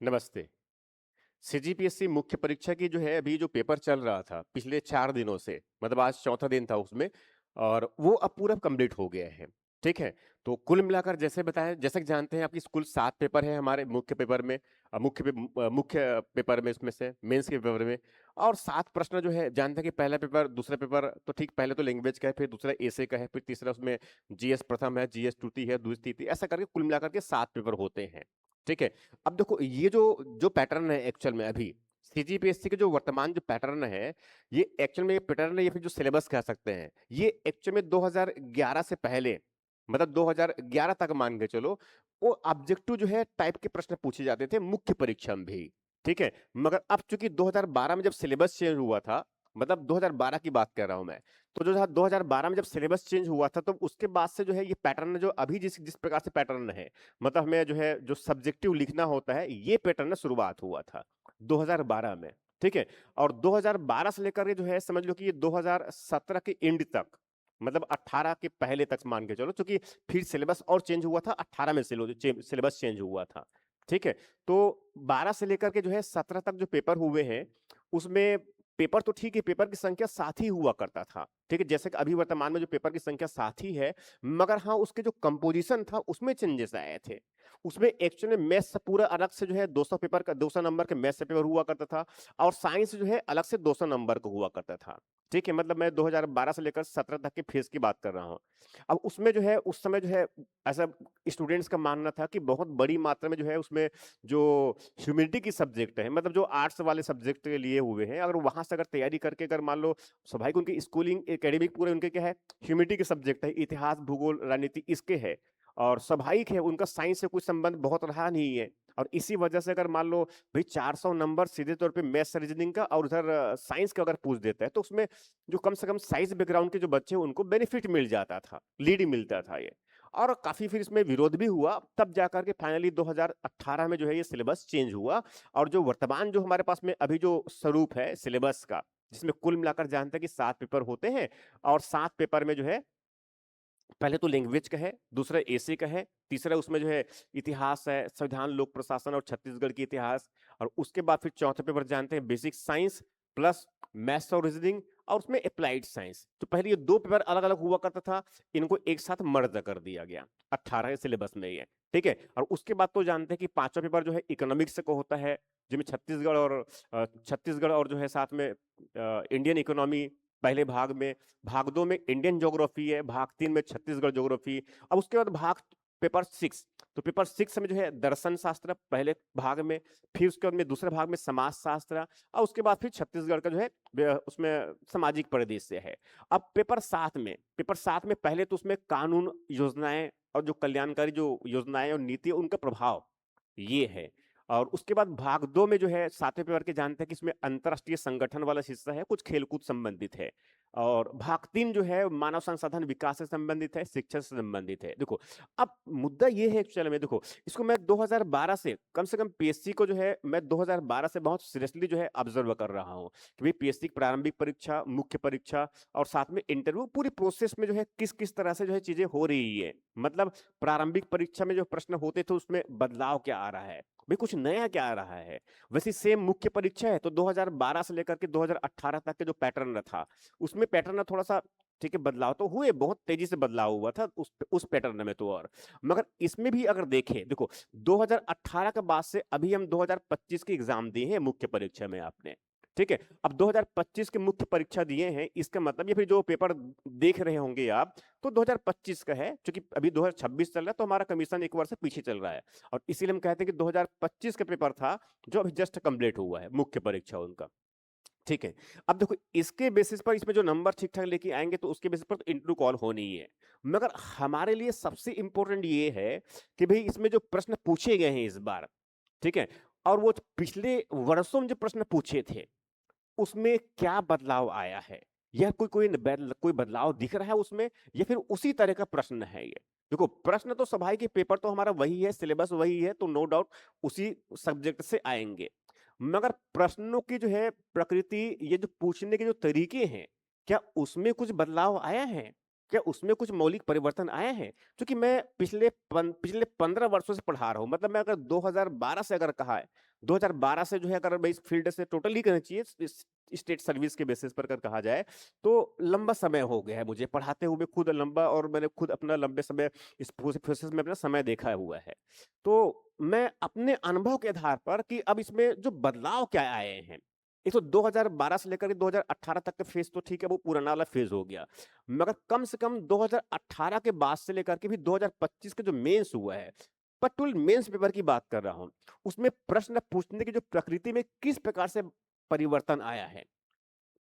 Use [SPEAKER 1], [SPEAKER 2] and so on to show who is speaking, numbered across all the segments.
[SPEAKER 1] नमस्ते। सीजीपीएससी मुख्य परीक्षा की जो है अभी जो पेपर चल रहा था पिछले 4 दिनों से, मतलब आज चौथा दिन था उसमें और वो अब पूरा कंप्लीट हो गया है। ठीक है? तो कुल मिलाकर जैसे बताया जैसा कि जानते हैं आपकी कुल 7 पेपर हैं हमारे मुख्य पेपर में मुख्य पेपर में इसमें से मेंस के पेपर में और 7 प्रश्न जो है जानते हैं कि पहला पेपर, दूसरा पेपर तो ठीक पहले तो लैंग्वेज का है, फिर दूसरा एसे का है, फिर तीसरा उसमें जीएस प्रथम है, जीएस द्वितीय है, द्वितीय तृतीय ऐसा करके कुल मिलाकर के 7 पेपर होते हैं। ठीक है? अब देखो ये जो जो पैटर्न है एक्चुअल में अभी सीजीपीएससी के जो वर्तमान जो पैटर्न है ये एक्चुअल में ये पैटर्न है या फिर जो सिलेबस कह सकते हैं ये एक्चुअल में 2011 से पहले मतलब 2011 तक मान के चलो वो ऑब्जेक्टिव जो है टाइप के प्रश्न पूछे जाते थे मुख्य परीक्षा में भी। ठीक है, मगर अब चूंकि 2012 में जब सिलेबस चेंज हुआ था, मतलब 2012 की बात कर रहा हूं मैं, तो जो 2012 में जब सिलेबस चेंज हुआ था तो उसके बाद से जो है ये पैटर्न जो अभी जिस जिस प्रकार से पैटर्न है, मतलब हमें जो है जो सब्जेक्टिव लिखना होता है ये पैटर्न शुरुआत हुआ था 2012 में। ठीक है, और 2012 से लेकर के जो है समझ लो कि ये 2017 के एंड तक, मतलब 18 के पहले तक मान के चलो, क्योंकि फिर सिलेबस और चेंज हुआ था 18 में सिलेबस चेंज हुआ था। ठीक है, तो 12 से लेकर के जो है 17 तक जो पेपर हुए हैं उसमें पेपर तो ठीक है, पेपर की संख्या 7 ही हुआ करता था। ठीक है, जैसे कि अभी वर्तमान में जो पेपर की संख्या 7 ही है, मगर हाँ उसके जो कंपोजिशन था उसमें चेंजेस आए थे। उसमें एक्चुअली मैथ्स पूरा अलग से जो है 200 पेपर का 200 नंबर के मैथ्स से पेपर हुआ करता था और साइंस जो है अलग से 200 नंबर का हुआ करता था। ठीक है, मतलब मैं 2012 से लेकर 17 तक के फेज की बात कर रहा हूँ। अब उसमें जो है उस समय जो है ऐसा स्टूडेंट्स का मानना था कि बहुत बड़ी मात्रा में जो है उसमें जो ह्यूमैनिटी की सब्जेक्ट है, मतलब जो आर्ट्स वाले सब्जेक्ट के लिए हुए हैं, अगर वहां से अगर तैयारी करके अगर मान लो स्वाभाविक उनकी स्कूलिंग एकेडमिक पूरे उनके क्या है ह्यूमैनिटी के सब्जेक्ट है, इतिहास भूगोल राजनीति इसके है और स्वाभाविक है उनका साइंस से कुछ संबंध बहुत रहा नहीं है। और इसी वजह से अगर मान लो भाई 400 नंबर सीधे तौर पे मैथ्स रीजनिंग का और उधर साइंस का अगर पूछ देता है तो उसमें जो कम से कम साइंस बैकग्राउंड के जो बच्चे हैं उनको बेनिफिट मिल जाता था, लीड मिलता था ये। और काफी फिर इसमें विरोध भी हुआ, तब जाकर के फाइनली 2018 में जो है ये सिलेबस चेंज हुआ। और जो वर्तमान जो हमारे पास में अभी जो स्वरूप है सिलेबस का, जिसमें कुल मिलाकर जानते हैं कि 7 पेपर होते हैं और 7 पेपर में जो है पहले तो लैंग्वेज का है, दूसरा एसे का है, तीसरा उसमें जो है इतिहास है, संविधान लोक प्रशासन और छत्तीसगढ़ की इतिहास, और उसके बाद फिर चौथे पेपर जानते हैं बेसिक साइंस प्लस मैथ्स और रीजनिंग और उसमें अप्लाइड साइंस। तो पहले ये 2 पेपर अलग अलग हुआ करता था, इनको एक साथ मर्ज कर दिया गया 18 के सिलेबस में ये। ठीक है, और उसके बाद तो जानते हैं कि पांचवा पेपर जो है इकोनॉमिक्स को होता है, जिसमें छत्तीसगढ़ और जो है साथ में इंडियन इकोनॉमी पहले भाग में, भाग 2 में इंडियन ज्योग्राफी है, भाग 3 में छत्तीसगढ़ ज्योग्राफी। अब उसके बाद भाग पेपर 6, तो पेपर 6 में जो है दर्शन शास्त्र पहले भाग में, फिर उसके बाद में दूसरे भाग में समाज शास्त्र और उसके बाद फिर छत्तीसगढ़ का जो है उसमें सामाजिक परिदृश्य है। अब पेपर 7 में पहले तो उसमें कानून योजनाएं और जो कल्याणकारी जो योजनाएं और नीति उनका प्रभाव ये है। और उसके बाद भाग 2 में जो है 7वें पेपर के जानते हैं कि इसमें अंतरराष्ट्रीय संगठन वाला हिस्सा है, कुछ खेलकूद संबंधित है। और भाग 3 जो है मानव संसाधन विकास से संबंधित है, शिक्षा से संबंधित है। देखो अब मुद्दा ये है एक्चुअली में, देखो इसको मैं 2012 से कम पीएससी को जो है मैं 2012 से बहुत सीरियसली जो है ऑब्जर्व कर रहा हूँ कि भाई पीएससी की प्रारंभिक परीक्षा, मुख्य परीक्षा और साथ में इंटरव्यू पूरी प्रोसेस में जो है किस किस तरह से जो है चीजें हो रही है। मतलब प्रारंभिक परीक्षा में जो प्रश्न होते थे उसमें बदलाव क्या आ रहा है, भाई कुछ नया क्या आ रहा है। वैसे सेम मुख्य परीक्षा है तो 2012 से लेकर के 2018 तक के जो पैटर्न था उसमें पैटर्न थोड़ा सा ठीक है, बदलाव तो हुए, बहुत तेजी से बदलाव हुआ था उस पैटर्न में तो। और मगर इसमें भी अगर देखें, देखो 2018 के बाद से अभी हम 2025 की एग्जाम दिए हैं मुख्य परीक्षा में आपने। ठीक है, अब 2025 के मुख्य परीक्षा दिए हैं, इसका मतलब ये फिर जो पेपर देख रहे होंगे आप तो 2025 का है, क्योंकि अभी 2026 चल रहा है तो हमारा कमीशन एक वर्ष से पीछे चल रहा है। और इसीलिए हम कहते हैं कि 2025 का पेपर था जो अभी जस्ट कंप्लीट हुआ है मुख्य परीक्षा उनका। ठीक है, अब देखो इसके बेसिस पर इसमें जो नंबर ठीक ठाक लेके आएंगे तो उसके बेसिस पर तो इंटरव्यू कॉल होनी ही है। मगर हमारे लिए सबसे इंपॉर्टेंट ये है कि भाई इसमें जो प्रश्न पूछे गए हैं इस बार, ठीक है, और वो पिछले वर्षों में जो प्रश्न पूछे थे उसमें क्या बदलाव आया है, या कोई बदलाव दिख रहा है उसमें, या फिर उसी तरह का प्रश्न है ये। देखो प्रश्न तो स्वाभाविक है, पेपर तो हमारा वही है, सिलेबस वही है, तो नो डाउट उसी सब्जेक्ट से आएंगे। मगर प्रश्नों की जो है प्रकृति, ये जो पूछने के जो तरीके हैं, क्या उसमें कुछ बदलाव आया है, क्या उसमें कुछ मौलिक परिवर्तन आया है। क्योंकि मैं पिछले 15 वर्षों से पढ़ा रहा हूं, मतलब मैं अगर 2012 से अगर कहा है 2012 से जो है अगर मैं इस फील्ड से टोटली कहना चाहिए स्टेट सर्विस के बेसिस पर अगर कहा जाए तो लंबा समय हो गया है मुझे पढ़ाते हुए खुद लंबा, और मैंने खुद अपना लंबे समय इस प्रोसेस में अपना समय देखा हुआ है। तो मैं अपने अनुभव के आधार पर कि अब इसमें जो बदलाव क्या आए हैं, एक तो 2012 से लेकर के 2018 तक का फेज तो ठीक है, वो पुराना वाला फेज हो गया, मगर कम से कम 2018 के बाद से लेकर के भी 2025 का जो मेंस हुआ है, पर्टिकुलर मेंस पेपर की बात कर रहा हूं, उसमें प्रश्न पूछने की जो प्रकृति में किस प्रकार से परिवर्तन आया है।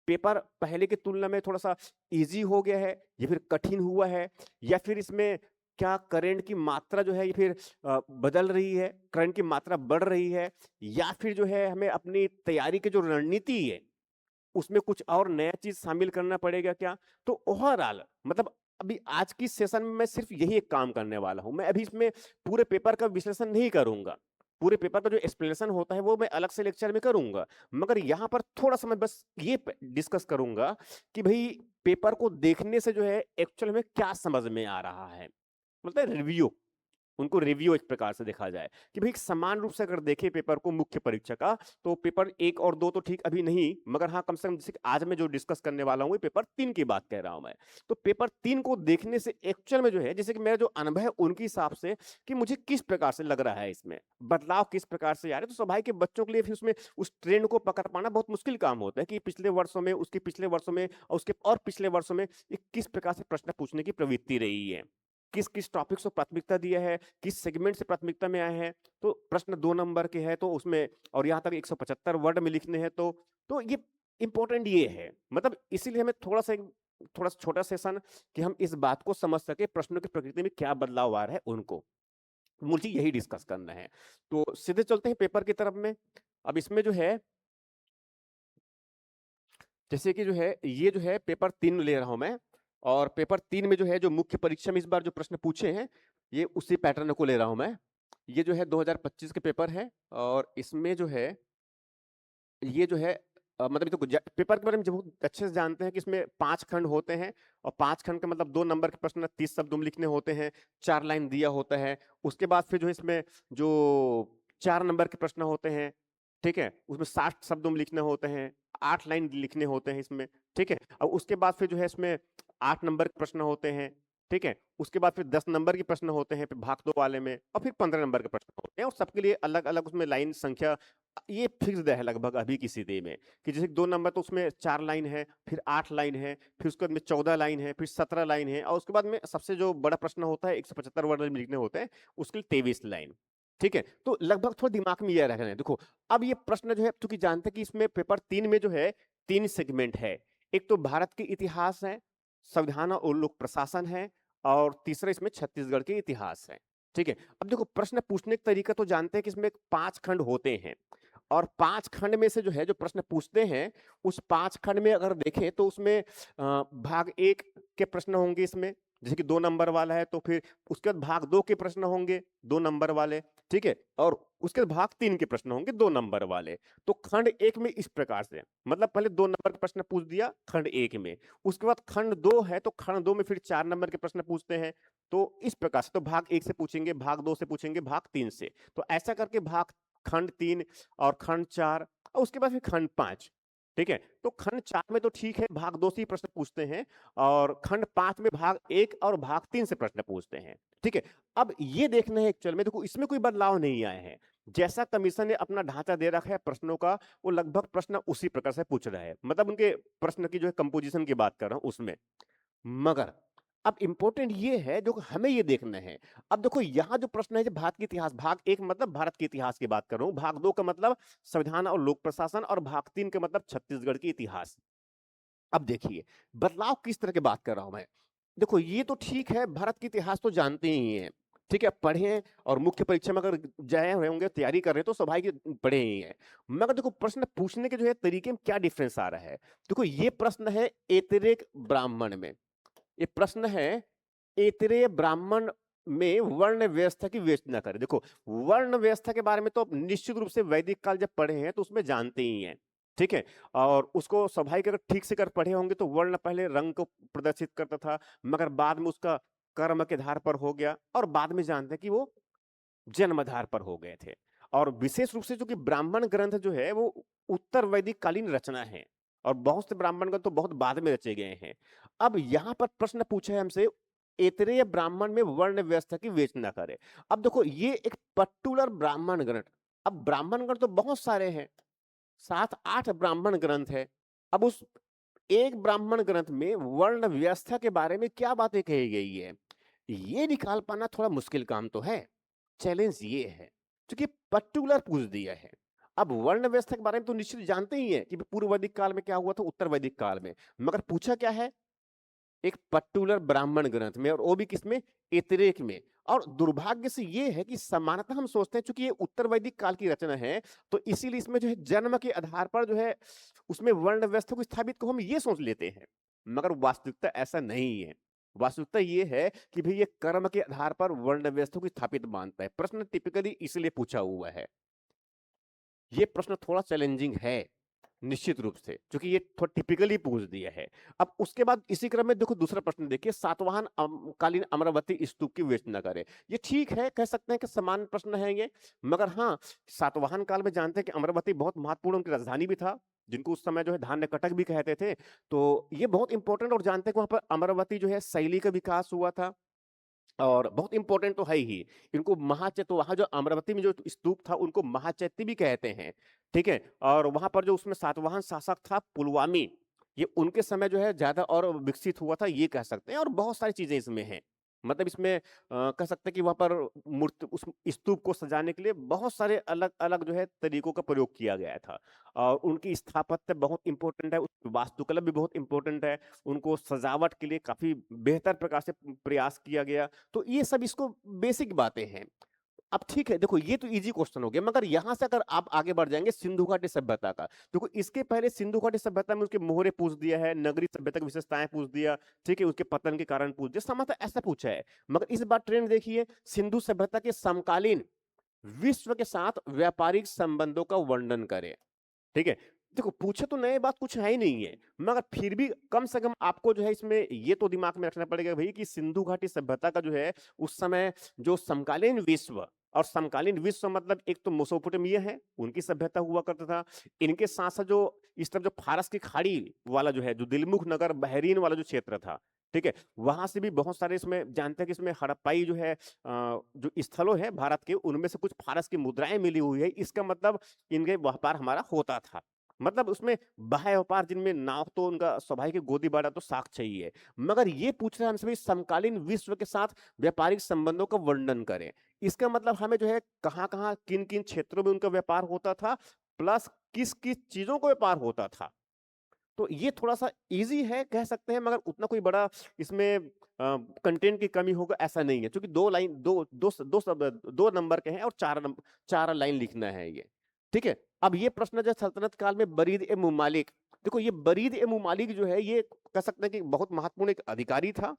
[SPEAKER 1] पेपर पहले की तुलना में थोड़ा सा इजी हो गया है या फिर कठिन हुआ है, या फिर इसमें क्या करंट की मात्रा जो है ये फिर बदल रही है, करंट की मात्रा बढ़ रही है, या फिर जो है हमें अपनी तैयारी की जो रणनीति है उसमें कुछ और नया चीज शामिल करना पड़ेगा क्या। तो ओवरऑल मतलब अभी आज की सेशन में मैं सिर्फ यही एक काम करने वाला हूं, मैं अभी इसमें पूरे पेपर का विश्लेषण नहीं करूंगा, पूरे पेपर का जो एक्सप्लेनेशन होता है वो मैं अलग से लेक्चर में करूंगा, मगर यहां पर थोड़ा सा मैं बस ये डिस्कस करूंगा कि भाई पेपर को देखने से जो है एक्चुअल में क्या समझ में आ रहा है, मतलब रिव्यू, उनको रिव्यू एक प्रकार से देखा जाए कि भाई समान रूप से अगर देखें पेपर को मुख्य परीक्षा का, तो पेपर 1 और 2 तो ठीक अभी नहीं, मगर हाँ कम से कम जैसे आज मैं जो डिस्कस करने वाला हूँ पेपर 3 की बात कह रहा हूं मैं। तो पेपर 3 को देखने से एक्चुअल में जो है जैसे कि मेरा जो अनुभव है उनके हिसाब से कि मुझे किस प्रकार से लग रहा है, इसमें बदलाव किस प्रकार से आ रहे, तो स्वाभाविक है बच्चों के लिए फिर उसमें उस ट्रेंड को पकड़ पाना बहुत मुश्किल काम होता है कि पिछले वर्षों में, उसके पिछले वर्षों में और उसके और पिछले वर्षों में किस प्रकार से प्रश्न पूछने की प्रवृत्ति रही है, किस किस टॉपिक को प्राथमिकता दिया है, किस सेगमेंट से प्राथमिकता में आए हैं। तो प्रश्न 2 नंबर के है तो उसमें और यहाँ तक 175 वर्ड में लिखने हैं, तो ये इंपॉर्टेंट ये है, मतलब इसीलिए हमें थोड़ा सा छोटा सेशन कि हम इस बात को समझ सके प्रश्नों की प्रकृति में क्या बदलाव आ रहा है उनको, मुझे यही डिस्कस करना है। तो सीधे चलते हैं पेपर की तरफ में। अब इसमें जो है जैसे कि जो है ये जो है पेपर 3 ले रहा हूं मैं, और पेपर 3 में जो है जो मुख्य परीक्षा में इस बार जो प्रश्न पूछे हैं ये उसी पैटर्न को ले रहा हूं मैं। ये जो है 2025 के पेपर है, और इसमें जो है ये जो है मतलब ये तो पेपर के बारे में बहुत अच्छे से जानते हैं कि इसमें 5 खंड होते हैं, और 5 खंड के मतलब 2 नंबर के प्रश्न 30 शब्द लिखने होते हैं, 4 लाइन दिया होता है। उसके बाद फिर जो है इसमें जो 4 नंबर के प्रश्न होते हैं, ठीक है, उसमें 60 शब्द लिखने होते हैं, 8 लाइन लिखने होते हैं इसमें, ठीक है। और उसके बाद फिर जो है इसमें 8 नंबर के प्रश्न होते हैं, ठीक है। उसके बाद फिर 10 नंबर के प्रश्न होते हैं फिर भाग 2 वाले में, और फिर 15 नंबर के प्रश्न होते हैं, और सबके लिए अलग अलग उसमें लाइन संख्या ये फिक्स्ड है लगभग अभी की स्थिति में, कि जैसे 2 नंबर तो उसमें 4 लाइन है, फिर 8 लाइन है, फिर उसके बाद में 14 लाइन है, फिर 17 लाइन है, और उसके बाद में सबसे जो बड़ा प्रश्न होता है 175 वर्ड में लिखने होते हैं, उसके लिए 23 लाइन, ठीक है। तो लगभग थोड़ा दिमाग में ये रखना है। देखो अब ये प्रश्न जो है चूंकि जानते हैं कि इसमें पेपर 3 में जो है 3 सेगमेंट है, एक तो भारत के इतिहास है, संविधान और लोक प्रशासन है, और तीसरा इसमें छत्तीसगढ़ के इतिहास है, ठीक है। अब देखो प्रश्न पूछने का तरीका तो जानते हैं कि इसमें 5 खंड होते हैं, और 5 खंड में से जो है जो प्रश्न पूछते हैं उस 5 खंड में अगर देखें तो उसमें भाग 1 के प्रश्न होंगे इसमें, जैसे कि 2 नंबर वाला है, तो फिर उसके बाद भाग 2 के प्रश्न होंगे 2 नंबर वाले, ठीक है, और उसके बाद भाग 3 के प्रश्न होंगे 2 नंबर वाले। तो खंड 1 में इस प्रकार से, मतलब पहले 2 नंबर के प्रश्न पूछ दिया खंड 1 में, उसके बाद खंड 2 है तो खंड 2 में फिर 4 नंबर के प्रश्न पूछते हैं। तो इस प्रकार से तो भाग 1 से पूछेंगे, भाग 2 से पूछेंगे, भाग 3 से, तो ऐसा करके भाग खंड 3 और खंड 4 और उसके बाद फिर खंड 5, ठीक है। तो खंड 4 में तो ठीक है भाग 2 से ही प्रश्न पूछते हैं, और खंड 5 में भाग 1 और भाग 3 से प्रश्न पूछते हैं, ठीक है। अब ये देखना है एक्चुअल में, देखो इसमें कोई बदलाव नहीं आए हैं, जैसा कमीशन ने अपना ढांचा दे रखा है प्रश्नों का, वो लगभग प्रश्न उसी प्रकार से पूछ रहा है, मतलब उनके प्रश्न की जो है कंपोजिशन की बात कर रहा हूं उसमें। मगर अब इंपॉर्टेंट ये है जो हमें ये देखना है, अब देखो यहां जो प्रश्न है भारत के इतिहास, भाग 1 मतलब भारत के इतिहास की बात कर रहा हूं, भाग 2 का मतलब संविधान और लोक प्रशासन, और भाग 3 का मतलब छत्तीसगढ़ की इतिहास। अब देखिए बदलाव किस तरह की बात कर रहा हूं मैं। देखो ये तो ठीक है भारत के इतिहास तो जानते ही हैं, ठीक है, पढ़े हैं, और मुख्य परीक्षा में अगर जाए हुए होंगे तैयारी कर रहे हैं तो स्वाभाविक पढ़े ही हैं। मगर देखो प्रश्न पूछने के जो है तरीके में क्या डिफरेंस आ रहा है। देखो ये प्रश्न है ऐतरेय ब्राह्मण में, ये प्रश्न है ऐतरेय ब्राह्मण में वर्ण व्यवस्था की विवेचना करें। देखो वर्ण व्यवस्था के बारे में तो आप निश्चित रूप से वैदिक काल जब पढ़े हैं तो उसमें जानते ही हैं, ठीक है, और उसको स्वाभाविक अगर ठीक से कर पढ़े होंगे तो वर्ण पहले रंग को प्रदर्शित करता था, मगर बाद में उसका कर्म के आधार पर हो गया, और बाद में जानते हैं कि वो जन्म आधार पर हो गए थे। और विशेष रूप से जो कि ब्राह्मण ग्रंथ जो है वो उत्तर वैदिक कालीन रचना है, और बहुत से ब्राह्मण ग्रंथ तो बहुत बाद में रचे गए हैं। अब यहाँ पर प्रश्न पूछा है हमसे, ऐतरेय ब्राह्मण में वर्ण व्यवस्था की विवेचना करें। अब देखो ये एक पर्टिकुलर ब्राह्मण ग्रंथ, अब ब्राह्मण ग्रंथ तो बहुत सारे हैं, 7-8 ब्राह्मण ग्रंथ है। अब उस एक ब्राह्मण ग्रंथ में वर्ण व्यवस्था के बारे में क्या बातें कही गई है, ये निकाल पाना थोड़ा मुश्किल काम तो है। चैलेंज ये है क्योंकि पर्टिकुलर पूछ दिया है। अब वर्ण व्यवस्था के बारे में तो निश्चित जानते ही हैं कि पूर्व वैदिक काल में क्या हुआ था, उत्तर वैदिक काल में, मगर पूछा क्या है, एक पर्टिकुलर ब्राह्मण ग्रंथ में, और वो भी किसमें, ऐतरेय में। और दुर्भाग्य से ये है कि सामान्यतः हम सोचते हैं चूंकि ये उत्तर वैदिक काल की रचना है, तो इसीलिए इसमें जो है जन्म के आधार पर जो है उसमें वर्ण व्यवस्था को स्थापित को हम ये सोच लेते हैं, मगर वास्तविकता ऐसा नहीं है। वास्तविकता ये है कि भाई ये कर्म के आधार पर वर्ण व्यवस्था को स्थापित मानता है। प्रश्न टिपिकली इसलिए पूछा हुआ है। ये प्रश्न थोड़ा चैलेंजिंग है निश्चित रूप से, क्योंकि ये थोड़ा टिपिकली पूछ दिया है। अब उसके बाद इसी क्रम में देखो दूसरा प्रश्न देखिए, सातवाहन कालीन अमरावती स्तूप की विवेचना करें। ये ठीक है, कह सकते हैं कि समान प्रश्न है ये, मगर हाँ, सातवाहन काल में जानते हैं कि अमरावती बहुत महत्वपूर्ण उनकी राजधानी भी था, जिनको उस समय जो है धान्य कटक भी कहते थे। तो ये बहुत इंपॉर्टेंट, और जानते हैं कि वहां पर अमरावती जो है शैली का विकास हुआ था, और बहुत इंपॉर्टेंट तो है ही। इनको महाचैत्य, वहां जो अमरावती में जो स्तूप था उनको महाचैत्य भी कहते हैं, ठीक है। और वहां पर जो उसमें सातवाहन शासक था पुलवामी, ये उनके समय जो है ज्यादा और विकसित हुआ था, ये कह सकते हैं। और बहुत सारी चीजें इसमें हैं, मतलब इसमें कह सकते हैं कि वहां पर मूर्ति, उस स्तूप को सजाने के लिए बहुत सारे अलग अलग जो है तरीकों का प्रयोग किया गया था। और उनकी स्थापत्य बहुत इंपॉर्टेंट है, वास्तुकला भी बहुत इंपॉर्टेंट है, उनको सजावट के लिए काफी बेहतर प्रकार से प्रयास किया गया। तो ये सब इसको बेसिक बातें हैं। अब ठीक है, देखो ये तो इजी क्वेश्चन हो गया, मगर यहां से अगर आप आगे बढ़ जाएंगे सिंधु घाटी सभ्यता का, देखो इसके पहले सिंधु घाटी सभ्यता में उसके मोहरे पूछ दिया है, नगरी सभ्यता की विशेषताएं पूछ दिया, ठीक है, उसके पतन के कारण पूछ दिया, समानता ऐसा पूछा है। मगर इस बार ट्रेंड देखिए, सिंधु सभ्यता के समकालीन विश्व के साथ व्यापारिक संबंधों का वर्णन करें, ठीक है। देखो पूछे तो नए बात कुछ है ही नहीं है, मगर फिर भी कम से कम आपको जो है इसमें ये तो दिमाग में रखना पड़ेगा भाई कि सिंधु घाटी सभ्यता का जो है उस समय जो समकालीन विश्व, और समकालीन विश्व मतलब एक तो मेसोपोटामिया है, उनकी सभ्यता हुआ करता था। इनके साथ साथ जो इस तरफ जो फारस की खाड़ी वाला जो है, जो दिलमुख नगर बहरीन वाला जो क्षेत्र था, ठीक है, वहां से भी बहुत सारे, इसमें जानते हैं कि इसमें हड़प्पाई जो है जो स्थलों है भारत के, उनमें से कुछ फारस की मुद्राएं मिली हुई है। इसका मतलब इनके व्यापार हमारा होता था, मतलब उसमें बाह्य व्यापार, जिनमें नाव तो उनका स्वाभाविक गोदी बाड़ा तो साक्ष्य ही है। मगर ये पूछ रहे हैं हमसे समकालीन विश्व के साथ व्यापारिक संबंधों का वर्णन करें। इसका मतलब हमें जो है कहाँ कहाँ किन किन क्षेत्रों में उनका व्यापार होता था, प्लस किस किस चीजों का व्यापार होता था। तो ये थोड़ा सा इजी है कह सकते हैं, मगर उतना कोई बड़ा इसमें कंटेंट की कमी होगा ऐसा नहीं है, क्योंकि दो लाइन, दो नंबर के हैं, और चार लाइन लिखना है ये, ठीक है। अब ये प्रश्न जो सल्तनत काल में बरीद ए मुमालिक, देखो ये बरीद ए मुमालिक जो है, ये कह सकते हैं कि बहुत महत्वपूर्ण एक अधिकारी था।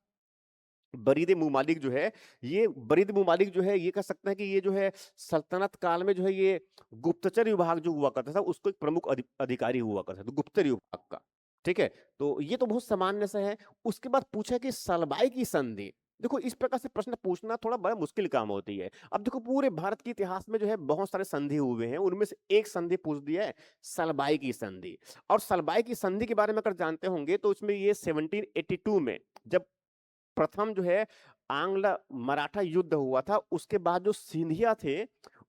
[SPEAKER 1] बरीद ए मुमालिक जो है, ये बरीद मुमालिक जो है, ये कह सकते हैं कि ये जो है सल्तनत काल में जो है ये गुप्तचर विभाग जो हुआ करता था उसको एक प्रमुख अधिकारी हुआ करता था, तो गुप्तचर विभाग का, ठीक है। तो ये तो बहुत सामान्य से है। उसके बाद पूछा कि सलबाई की संधि, देखो इस प्रकार से प्रश्न पूछना थोड़ा बड़ा मुश्किल काम होती है। अब देखो पूरे भारत के इतिहास में जो है बहुत सारे संधि हुए हैं, उनमें से एक संधि पूछ दिया है, सलबाई की संधि। और सलबाई की संधि के बारे में अगर जानते होंगे तो इसमें ये 1782 में जब प्रथम जो है आंग्ल मराठा युद्ध हुआ था, उसके बाद जो सिंधिया थे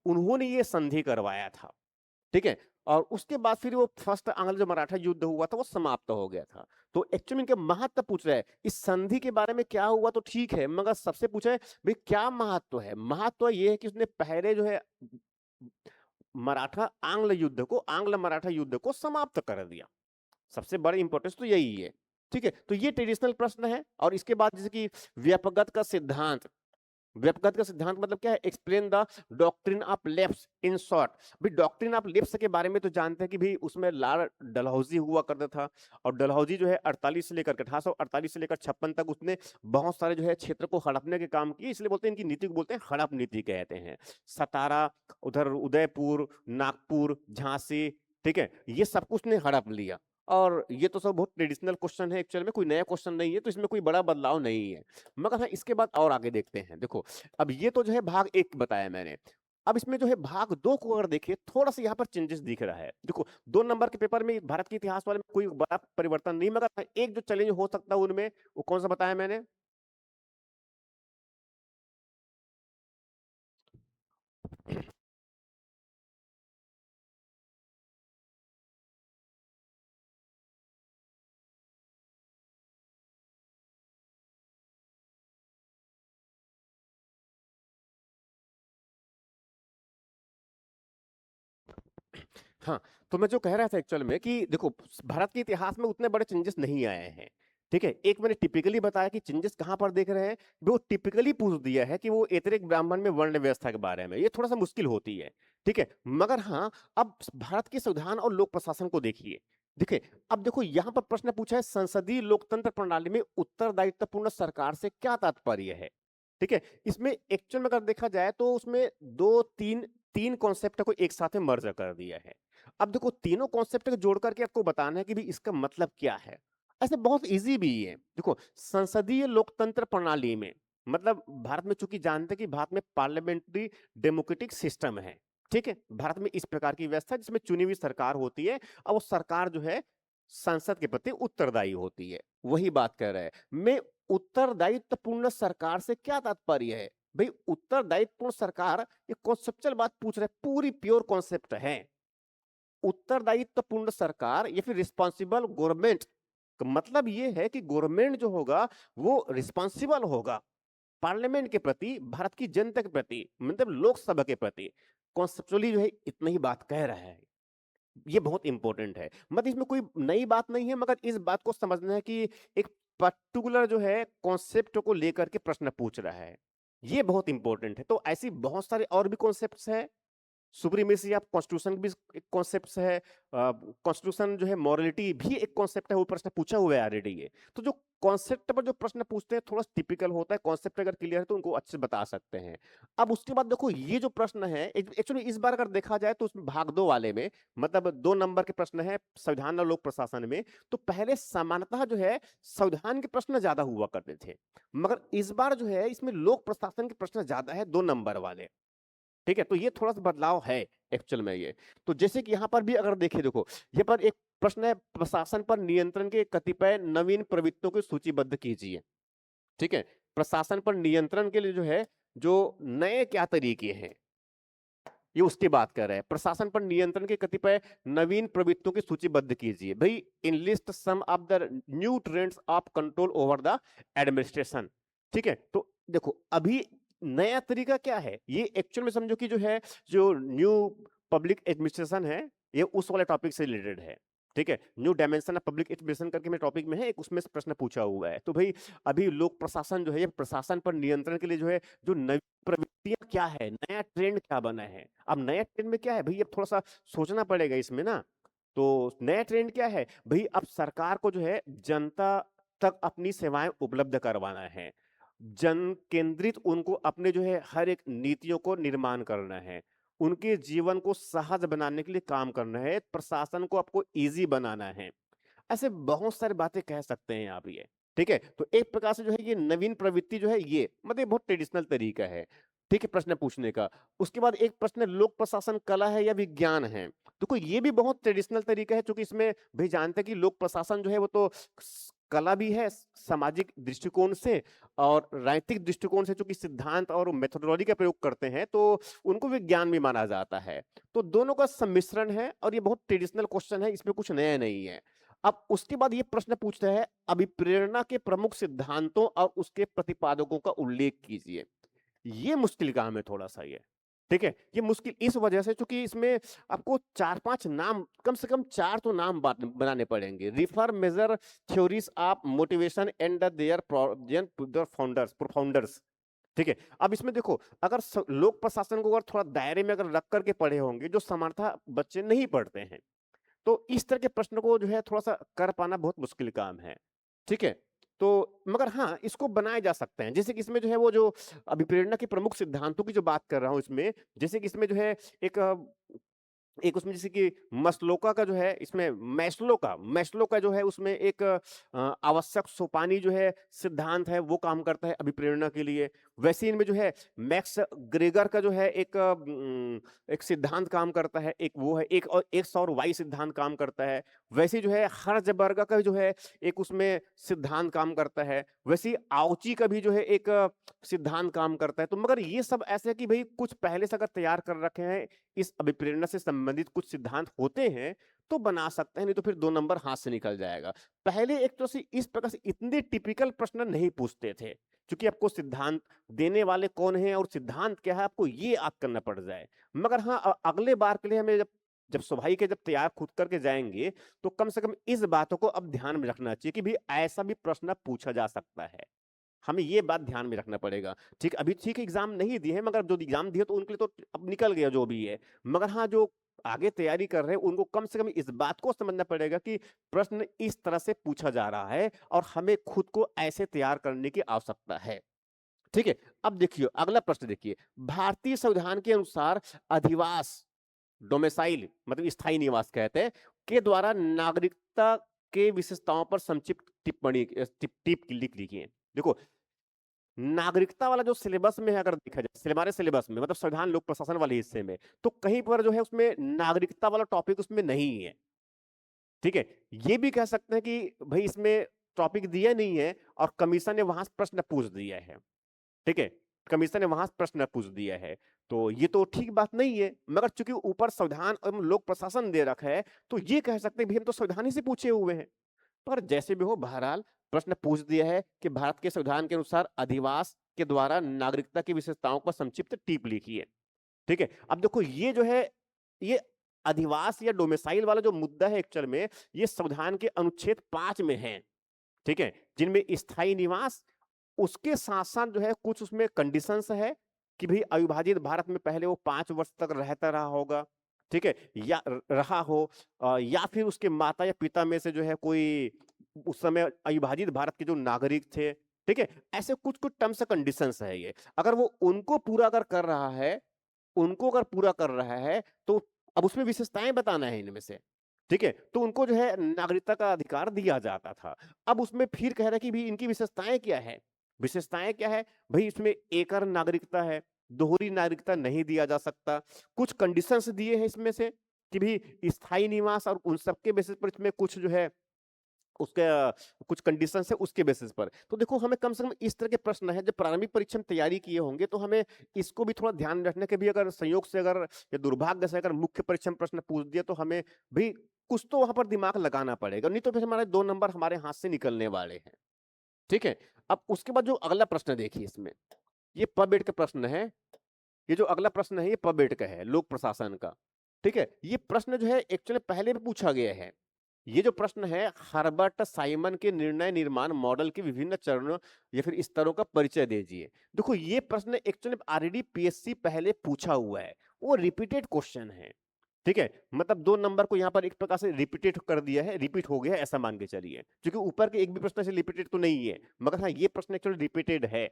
[SPEAKER 1] उन्होंने ये संधि करवाया था, ठीक है। और उसके बाद फिर वो फर्स्ट आंग्ल जो मराठा युद्ध हुआ था वो समाप्त हो गया था। तो एक्चुअली इनके महत्व पूछ रहा है, इस संधि के बारे में क्या हुआ तो ठीक है, मगर सबसे पूछा है भाई क्या महत्व है। महत्व ये है कि उसने पहले जो है आंग्ल मराठा युद्ध को समाप्त कर दिया, सबसे बड़ी इंपॉर्टेंस तो यही है, ठीक है। तो ये ट्रेडिशनल प्रश्न है। और इसके बाद जैसे कि व्यापकगत का सिद्धांत, व्यापकगत का सिद्धांत मतलब क्या है, explain the doctrine of left in short. भाई डॉक्ट्रिन ऑफ लेफ्ट के बारे में तो जानते हैं कि भाई उसमें लॉर्ड डलहौजी हुआ करता था, और डलहौजी जो है 48 से लेकर 1848 से लेकर 56 तक उसने बहुत सारे जो है क्षेत्र को हड़पने के काम किए, इसलिए बोलते हैं इनकी नीति को बोलते हैं हड़प नीति कहते हैं। सतारा, उधर उदयपुर, नागपुर, झांसी, ठीक है, ये सब कुछ ने हड़प लिया। और ये तो सब बहुत ट्रेडिशनल क्वेश्चन है, एक्चुअल में कोई नया क्वेश्चन नहीं है, तो इसमें कोई बड़ा बदलाव नहीं है। मगर हाँ इसके बाद और आगे देखते हैं। देखो अब ये तो जो है भाग एक बताया मैंने, अब इसमें जो है भाग 2 को अगर देखिए, थोड़ा-सा यहाँ पर चेंजेस दिख रहा है। देखो 2 नंबर के पेपर में भारत के इतिहास वाले में कोई बड़ा परिवर्तन नहीं, मगर हाँ, एक जो चैलेंज हो सकता है उनमें, वो कौन-सा बताया मैंने? हाँ, तो मैं जो कह रहा था एक्चुअल में कि देखो, भारत के इतिहास में उतने बड़े चेंजेस नहीं आए हैं, ठीक है? एक मैंने टिपिकली बताया कि चेंजेस कहाँ पर देख रहे हैं, वो टिपिकली पूछ दिया है कि वो ऐतरेक ब्राह्मण में वर्ण व्यवस्था के बारे में, ये थोड़ा-सा मुश्किल होती है, ठीक है? मगर हाँ, अब भारत के संविधान और लोक प्रशासन को देखिए। देखिए, अब देखो यहाँ पर प्रश्न पूछा है, संसदीय लोकतंत्र प्रणाली में उत्तरदायित्वपूर्ण सरकार से क्या तात्पर्य है? ठीक है? इसमें एक्चुअल में अगर देखा जाए तो उसमें 2-3 3 कॉन्सेप्ट को एक साथ में मर्ज कर दिया है। अब देखो तीनों कॉन्सेप्ट को जोड़ करके आपको बताना है कि भी इसका मतलब क्या है। ऐसे बहुत इजी भी है। देखो, संसदीय लोकतंत्र प्रणाली में मतलब भारत में चूंकि जानते हैं कि भारत में पार्लियामेंट्री डेमोक्रेटिक सिस्टम है, ठीक है? भारत में इस प्रकार की व्यवस्था है जिसमें चुनी हुई सरकार होती है और वो सरकार जो है संसद के प्रति उत्तरदायी होती है। वही बात कर रहा है। मैं उत्तरदायित्वपूर्ण सरकार से क्या तात्पर्य है? भाई उत्तरदायित्वपूर्ण सरकार, ये कॉन्सेप्चुअल बात पूछ रहे हैं, पूरी प्योर कॉन्सेप्ट है। उत्तरदायित्वपूर्ण सरकार या फिर रिस्पॉन्सिबल गवर्नमेंट का मतलब ये है कि गवर्नमेंट जो होगा वो रिस्पॉन्सिबल होगा पार्लियामेंट के प्रति, भारत की जनता के प्रति, मतलब लोकसभा के प्रति। कॉन्सेप्चुअली जो है इतना ही बात कह रहा है। ये बहुत इंपॉर्टेंट है, मतलब इसमें कोई नई बात नहीं है, मगर इस बात को समझना है कि एक पर्टिकुलर जो है कॉन्सेप्ट को लेकर के प्रश्न पूछ रहा है। ये बहुत इंपॉर्टेंट है। तो ऐसी बहुत सारे और भी कॉन्सेप्ट्स हैं। सुप्रीमेसी ऑफ कॉन्स्टिट्यूशन भी एक कॉन्सेप्ट है। कॉन्स्टिट्यूशन जो है, मॉरलिटी भी एक कॉन्सेप्ट है, वो प्रश्न पूछा हुआ है ऑलरेडी ये। तो जो कॉन्सेप्ट पर जो प्रश्न पूछते हैं थोड़ा टिपिकल होता है, कॉन्सेप्ट अगर क्लियर है तो उनको अच्छे से बता सकते हैं। अब उसके बाद देखो ये जो प्रश्न है, एक्चुअली इस बार अगर देखा जाए तो उसमें भाग 2 वाले में मतलब 2 नंबर के प्रश्न है संविधान और लोक प्रशासन में। तो पहले सामान्यतः जो है संविधान के प्रश्न ज्यादा हुआ करते थे, मगर इस बार जो है इसमें लोक प्रशासन के प्रश्न ज्यादा है, 2 नंबर वाले। ठीक है, तो ये थोड़ा सा बदलाव है एक्चुअल में ये। तो जैसे कि यहाँ पर भी अगर देखें, देखो ये पर एक प्रश्न है, प्रशासन पर नियंत्रण के कतिपय नवीन प्रवृत्तियों को सूचीबद्ध कीजिए। ठीक है, प्रशासन पर नियंत्रण के लिए जो है, जो नए क्या तरीके हैं, ये उसकी बात कर रहे हैं। प्रशासन पर नियंत्रण के कतिपय नवीन प्रवृत्तियों की सूचीबद्ध कीजिए। भाई enlist some of the new trends of control over the administration. ठीक है, तो देखो अभी नया तरीका क्या है, ये एक्चुअल में समझो कि जो है, जो न्यू पब्लिक एडमिनिस्ट्रेशन है, ये उस वाले टॉपिक से रिलेटेड है। ठीक है, new dimension of public administration करके मेरे टॉपिक में है एक, उसमें से प्रश्न पूछा हुआ है। तो भाई अभी लोक प्रशासन जो है, ये प्रशासन पर नियंत्रण के लिए जो है, जो नवी प्रवृत्तियां क्या है, नया ट्रेंड क्या बना है। अब नया ट्रेंड में क्या है भाई, अब थोड़ा सा सोचना पड़ेगा इसमें ना। तो नया ट्रेंड क्या है भाई, अब सरकार को जो है जनता तक अपनी सेवाएं उपलब्ध करवाना है। जन केंद्रित उनको अपने जो है हर एक नीतियों को निर्माण करना है। उनके जीवन को सहज बनाने के लिए काम करना है। प्रशासन को आपको इजी बनाना है। ऐसे बहुत सारी बातें कह सकते हैं आप ये। ठीक है, तो एक प्रकार से जो है ये नवीन प्रवृत्ति जो है, ये मतलब बहुत ट्रेडिशनल तरीका है, ठीक है, प्रश्न पूछने का। उसके बाद एक प्रश्न, लोक प्रशासन कला है या विज्ञान है। देखो ये भी बहुत ट्रेडिशनल तरीका है, क्योंकि इसमें भाई जानते हैं कि लोक प्रशासन जो है वो तो कला भी है सामाजिक दृष्टिकोण से, और राजनीतिक दृष्टिकोण से, चूंकि सिद्धांत और मेथोडोलॉजी का प्रयोग करते हैं तो उनको विज्ञान भी माना जाता है। तो दोनों का सम्मिश्रण है, और ये बहुत ट्रेडिशनल क्वेश्चन है, इसमें कुछ नया नहीं है। अब उसके बाद ये प्रश्न पूछता है, अभिप्रेरणा के प्रमुख सिद्धांतों और उसके प्रतिपादकों का उल्लेख कीजिए। ये मुश्किल काम है थोड़ा सा ये। ठीक है, ये मुश्किल इस वजह से क्योंकि इसमें आपको 4-5 नाम, कम से कम 4 तो नाम बनाने पड़ेंगे। Refer major theories of motivation and their founders profounders. ठीक है, अब इसमें देखो, अगर लोक प्रशासन को अगर थोड़ा दायरे में अगर रख करके पढ़े होंगे, जो सामान्यतः बच्चे नहीं पढ़ते हैं, तो इस तरह के प्रश्न को जो है थोड़ा सा कर पाना बहुत मुश्किल काम है। ठीक है, तो मगर हाँ, इसको बनाए जा सकते हैं। जैसे कि इसमें जो है वो जो अभिप्रेरणा के प्रमुख सिद्धांतों की जो बात कर रहा हूं इसमें, जैसे कि इसमें जो है एक एक उसमें जैसे कि मस्लोका का जो है, इसमें मैस्लो का जो है उसमें एक आवश्यक सोपानी जो है सिद्धांत है, वो काम करता है अभिप्रेरणा के लिए। वैसे ही इनमें जो है मैक्स ग्रेगर का जो है एक सिद्धांत काम करता है, एक वो है, एक और एक्स और वाई सिद्धांत काम करता है। वैसे ही जो है हर्ज़बर्ग का जो है एक उसमें सिद्धांत काम करता है। वैसे ही आउची का भी जो है एक सिद्धांत काम करता है। तो मगर ये सब ऐसे है कि भई कुछ पहले से अगर तैयार कर रखे हैं, इस अभिप्रेरणा से संबंधित कुछ सिद्धांत होते हैं, तो बना सकते हैं, नहीं तो फिर 2 नंबर हाथ से निकल जाएगा। पहले एक तो से इस प्रकार से इतने टिपिकल प्रश्न नहीं पूछते थे, क्योंकि आपको सिद्धांत देने वाले कौन हैं और सिद्धांत क्या है, आपको ये याद करना पड़ जाए। मगर हाँ, अगले बार के लिए हमें जब जब स्वाभाविक है, जब तैयार खुद करके जाएँगे, तो कम से कम इस बातों को अब ध्यान में रखना चाहिए कि भई ऐसा भी प्रश्न पूछा जा सकता है। हमें ये बात ध्यान में रखना पड़ेगा। ठीक, अभी ठीक एग्ज़ाम नहीं दिए हैं, मगर जो एग्ज़ाम दिए तो उनके लिए तो अब निकल गया जो भी है। मगर हाँ, जो आगे तैयारी कर रहे हैं, उनको कम से कम इस बात को समझना पड़ेगा कि प्रश्न इस तरह से पूछा जा रहा है और हमें खुद को ऐसे तैयार करने की आवश्यकता है। ठीक है? अब देखिए, अगला प्रश्न देखिए, भारतीय संविधान के अनुसार अधिवास, डोमिसाइल मतलब स्थायी निवास कहते हैं, के द्वारा नागरिकता के विशेषताओं पर संक्षिप्त टिप्पणी टिप लिख लिखिए। देखो, नागरिकता वाला जो सिलेबस में है, अगर देखा जाए हमारे सिलेबस में, मतलब संविधान लोक प्रशासन वाले हिस्से में, तो कहीं पर जो है उसमें नागरिकता वाला टॉपिक उसमें नहीं है। ठीक है? ये भी कह सकते हैं कि भई इसमें टॉपिक दिया नहीं है और कमीशन ने वहाँ से प्रश्न पूछ दिया है। ठीक है? कमीशन ने वहाँ से प्रश्न पूछ दिया है। तो ये तो ठीक बात नहीं है, मगर चूँकि ऊपर संविधान एवं लोक प्रशासन दे रखा है, तो ये कह सकते हैं भई हम तो संविधान ही से पूछे हुए हैं। पर जैसे भी हो, बहरहाल प्रश्न पूछ दिया है कि भारत के संविधान के अनुसार अधिवास के द्वारा नागरिकता की विशेषताओं पर संक्षिप्त टिप लिखिए। ठीक है? अब देखो, ये जो है, ये अधिवास या डोमिसाइल वाला जो मुद्दा है एक्चुअल में, ये संविधान के अनुच्छेद 5 में है। ठीक है? जिनमें स्थायी निवास, उसके साथ-साथ जो है कुछ उसमें कंडीशंस है कि भई अविभाजित भारत में पहले वो 5 वर्ष तक रहता रहा होगा। ठीक है? या रहा हो, या फिर उसके माता या पिता में से जो है कोई उस समय अविभाजित भारत के जो नागरिक थे। ठीक है? ऐसे कुछ-कुछ टर्म्स एंड कंडीशंस है ये। अगर वो उनको पूरा अगर कर रहा है, उनको अगर पूरा कर रहा है, तो अब उसमें विशेषताएँ बताना है इनमें से। ठीक है? तो उनको जो है नागरिकता का अधिकार दिया जाता था। अब उसमें फिर कह रहा है कि भई इनकी विशेषताएँ क्या है? विशेषताएँ क्या है? भई इसमें एकल नागरिकता है, दोहरी नागरिकता नहीं दिया जा सकता। कुछ कंडीशंस दिए हैं इसमें से कि भई स्थायी निवास और उन सब के बेसिस पर इसमें कुछ जो है उसका कुछ कंडीशंस है उसके बेसिस पर। तो देखो, हमें कम से कम इस तरह के प्रश्न हैं, जब प्रारंभिक परीक्षा में तैयारी किए होंगे, तो हमें इसको भी थोड़ा ध्यान रखना कि भई अगर संयोग से अगर या दुर्भाग्य से अगर मुख्य परीक्षा में प्रश्न पूछ दिया, तो हमें भी कुछ तो वहाँ पर दिमाग लगाना पड़ेगा, नहीं तो फिर हमारे 2 नंबर हमारे हाथ से निकलने वाले हैं। ठीक है? अब उसके बाद जो अगला प्रश्न देखिए इसमें, ये प-बेड का प्रश्न है। ये जो अगला प्रश्न है, ये प-बेड का है, लोक प्रशासन का। ठीक है? ये प्रश्न जो है एक्चुअली पहले भी पूछा गया है। ये जो प्रश्न है, हर्बर्ट साइमन के निर्णय निर्माण मॉडल के विभिन्न चरणों या फिर स्तरों का परिचय दीजिए। देखो, ये प्रश्न एक्चुअली ऑलरेडी पीएससी पहले पूछा हुआ है, वो रिपीटेड क्वेश्चन है। ठीक है? मतलब 2 नंबर को यहाँ पर एक प्रकार से रिपीटेड कर दिया है, रिपीट हो गया है, ऐसा मान के चलिए। क्योंकि ऊपर के एक भी प्रश्न से रिपीटेड तो नहीं है, मगर हाँ, ये प्रश्न एक्चुअली रिपीटेड है।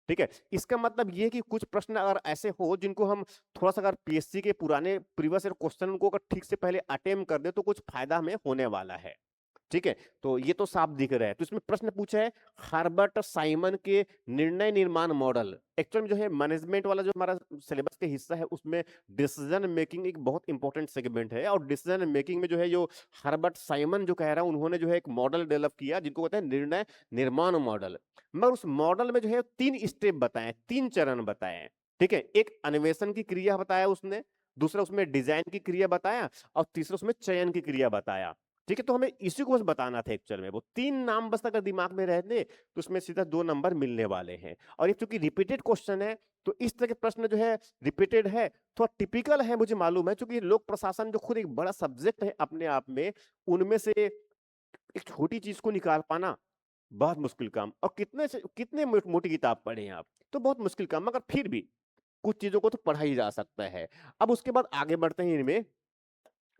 [SPEAKER 1] ठीक है? इसका मतलब ये है कि कुछ प्रश्न अगर ऐसे हो जिनको हम थोड़ा-सा अगर पीएससी के पुराने प्रीवियस ईयर क्वेश्चन को अगर ठीक से पहले अटेम्प्ट कर दें, तो कुछ फायदा हमें होने वाला है। ठीक है? तो ये तो साफ दिख रहा है। तो इसमें प्रश्न पूछा है, हर्बर्ट साइमन के निर्णय निर्माण मॉडल। एक्चुअल में जो है मैनेजमेंट वाला जो हमारा सिलेबस का हिस्सा है, उसमें डिसीजन मेकिंग एक बहुत इंपॉर्टेंट सेगमेंट है और डिसीजन मेकिंग में जो है, जो हर्बर्ट साइमन जो कह रहा है, उन्होंने जो है एक मॉडल डेवलप किया जिनको कहते हैं निर्णय निर्माण मॉडल। मगर उस मॉडल में जो है 3 स्टेप बताए हैं, 3 चरण बताए हैं। ठीक है? एक अन्वेषण की क्रिया बताया उसने, दूसरा उसमें डिजाइन की क्रिया बताया और तीसरा उसमें चयन की क्रिया बताया। ठीक है? तो हमें इसी को बस बताना था एक्चुअल में। वो 3 नाम बस अगर दिमाग में रह दे, तो उसमें सीधा 2 नंबर मिलने वाले हैं। और ये चूँकि रिपीटेड क्वेश्चन है, तो इस तरह के प्रश्न जो है रिपीटेड है, थोड़ा टिपिकल है, मुझे मालूम है, चूँकि लोक प्रशासन जो खुद एक बड़ा सब्जेक्ट है अपने आप में, उनमें से एक छोटी चीज़ को निकाल पाना बहुत मुश्किल काम। और कितने मोटी किताब पढ़े हैं आप, तो बहुत मुश्किल काम, मगर फिर भी कुछ चीज़ों को तो पढ़ा ही जा सकता है। अब उसके बाद आगे बढ़ते हैं इनमें,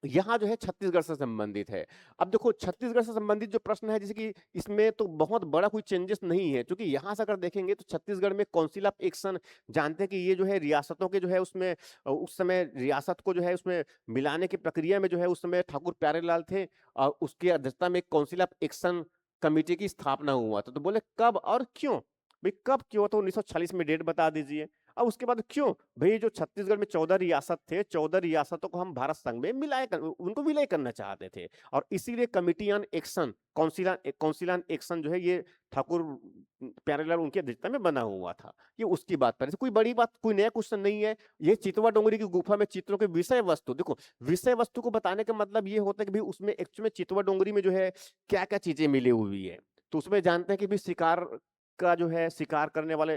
[SPEAKER 1] यहाँ जो है छत्तीसगढ़ से संबंधित है। अब देखो छत्तीसगढ़ से संबंधित जो प्रश्न है जैसे कि इसमें तो बहुत बड़ा कोई चेंजेस नहीं है, क्योंकि यहाँ से अगर देखेंगे तो छत्तीसगढ़ में काउंसिल ऑफ एक्शन, जानते हैं कि ये जो है रियासतों के जो है उसमें उस समय रियासत को जो है उसमें मिलाने की प्रक्रिया में जो है उस समय ठाकुर प्यारेलाल थे और उसकी अध्यक्षता में काउंसिल ऑफ एक्शन कमेटी की स्थापना हुआ था। तो बोले कब और क्यों, भाई कब क्यों, तो 1946 में डेट बता दीजिए। अब उसके बाद क्यों, भाई जो छत्तीसगढ़ में 14 रियासत थे, 14 रियासतों को हम भारत संघ में उनको विलय करना चाहते थे, और इसीलिए committee on action, council on action जो है ये ठाकुर प्यारेलाल उनकी अध्यक्षता में बना हुआ था। ये उसकी बात पर कोई बड़ी बात, कोई नया क्वेश्चन नहीं है। ये चितवा डोंगरी की गुफा में चित्रों के विषय वस्तु, देखो विषय वस्तु को बताने का मतलब ये होता है कि भाई उसमें एक्चुअली में चितवा डोंगरी में जो है क्या क्या चीजें मिली हुई है। तो उसमें जानते हैं कि भाई शिकार का जो है शिकार करने वाले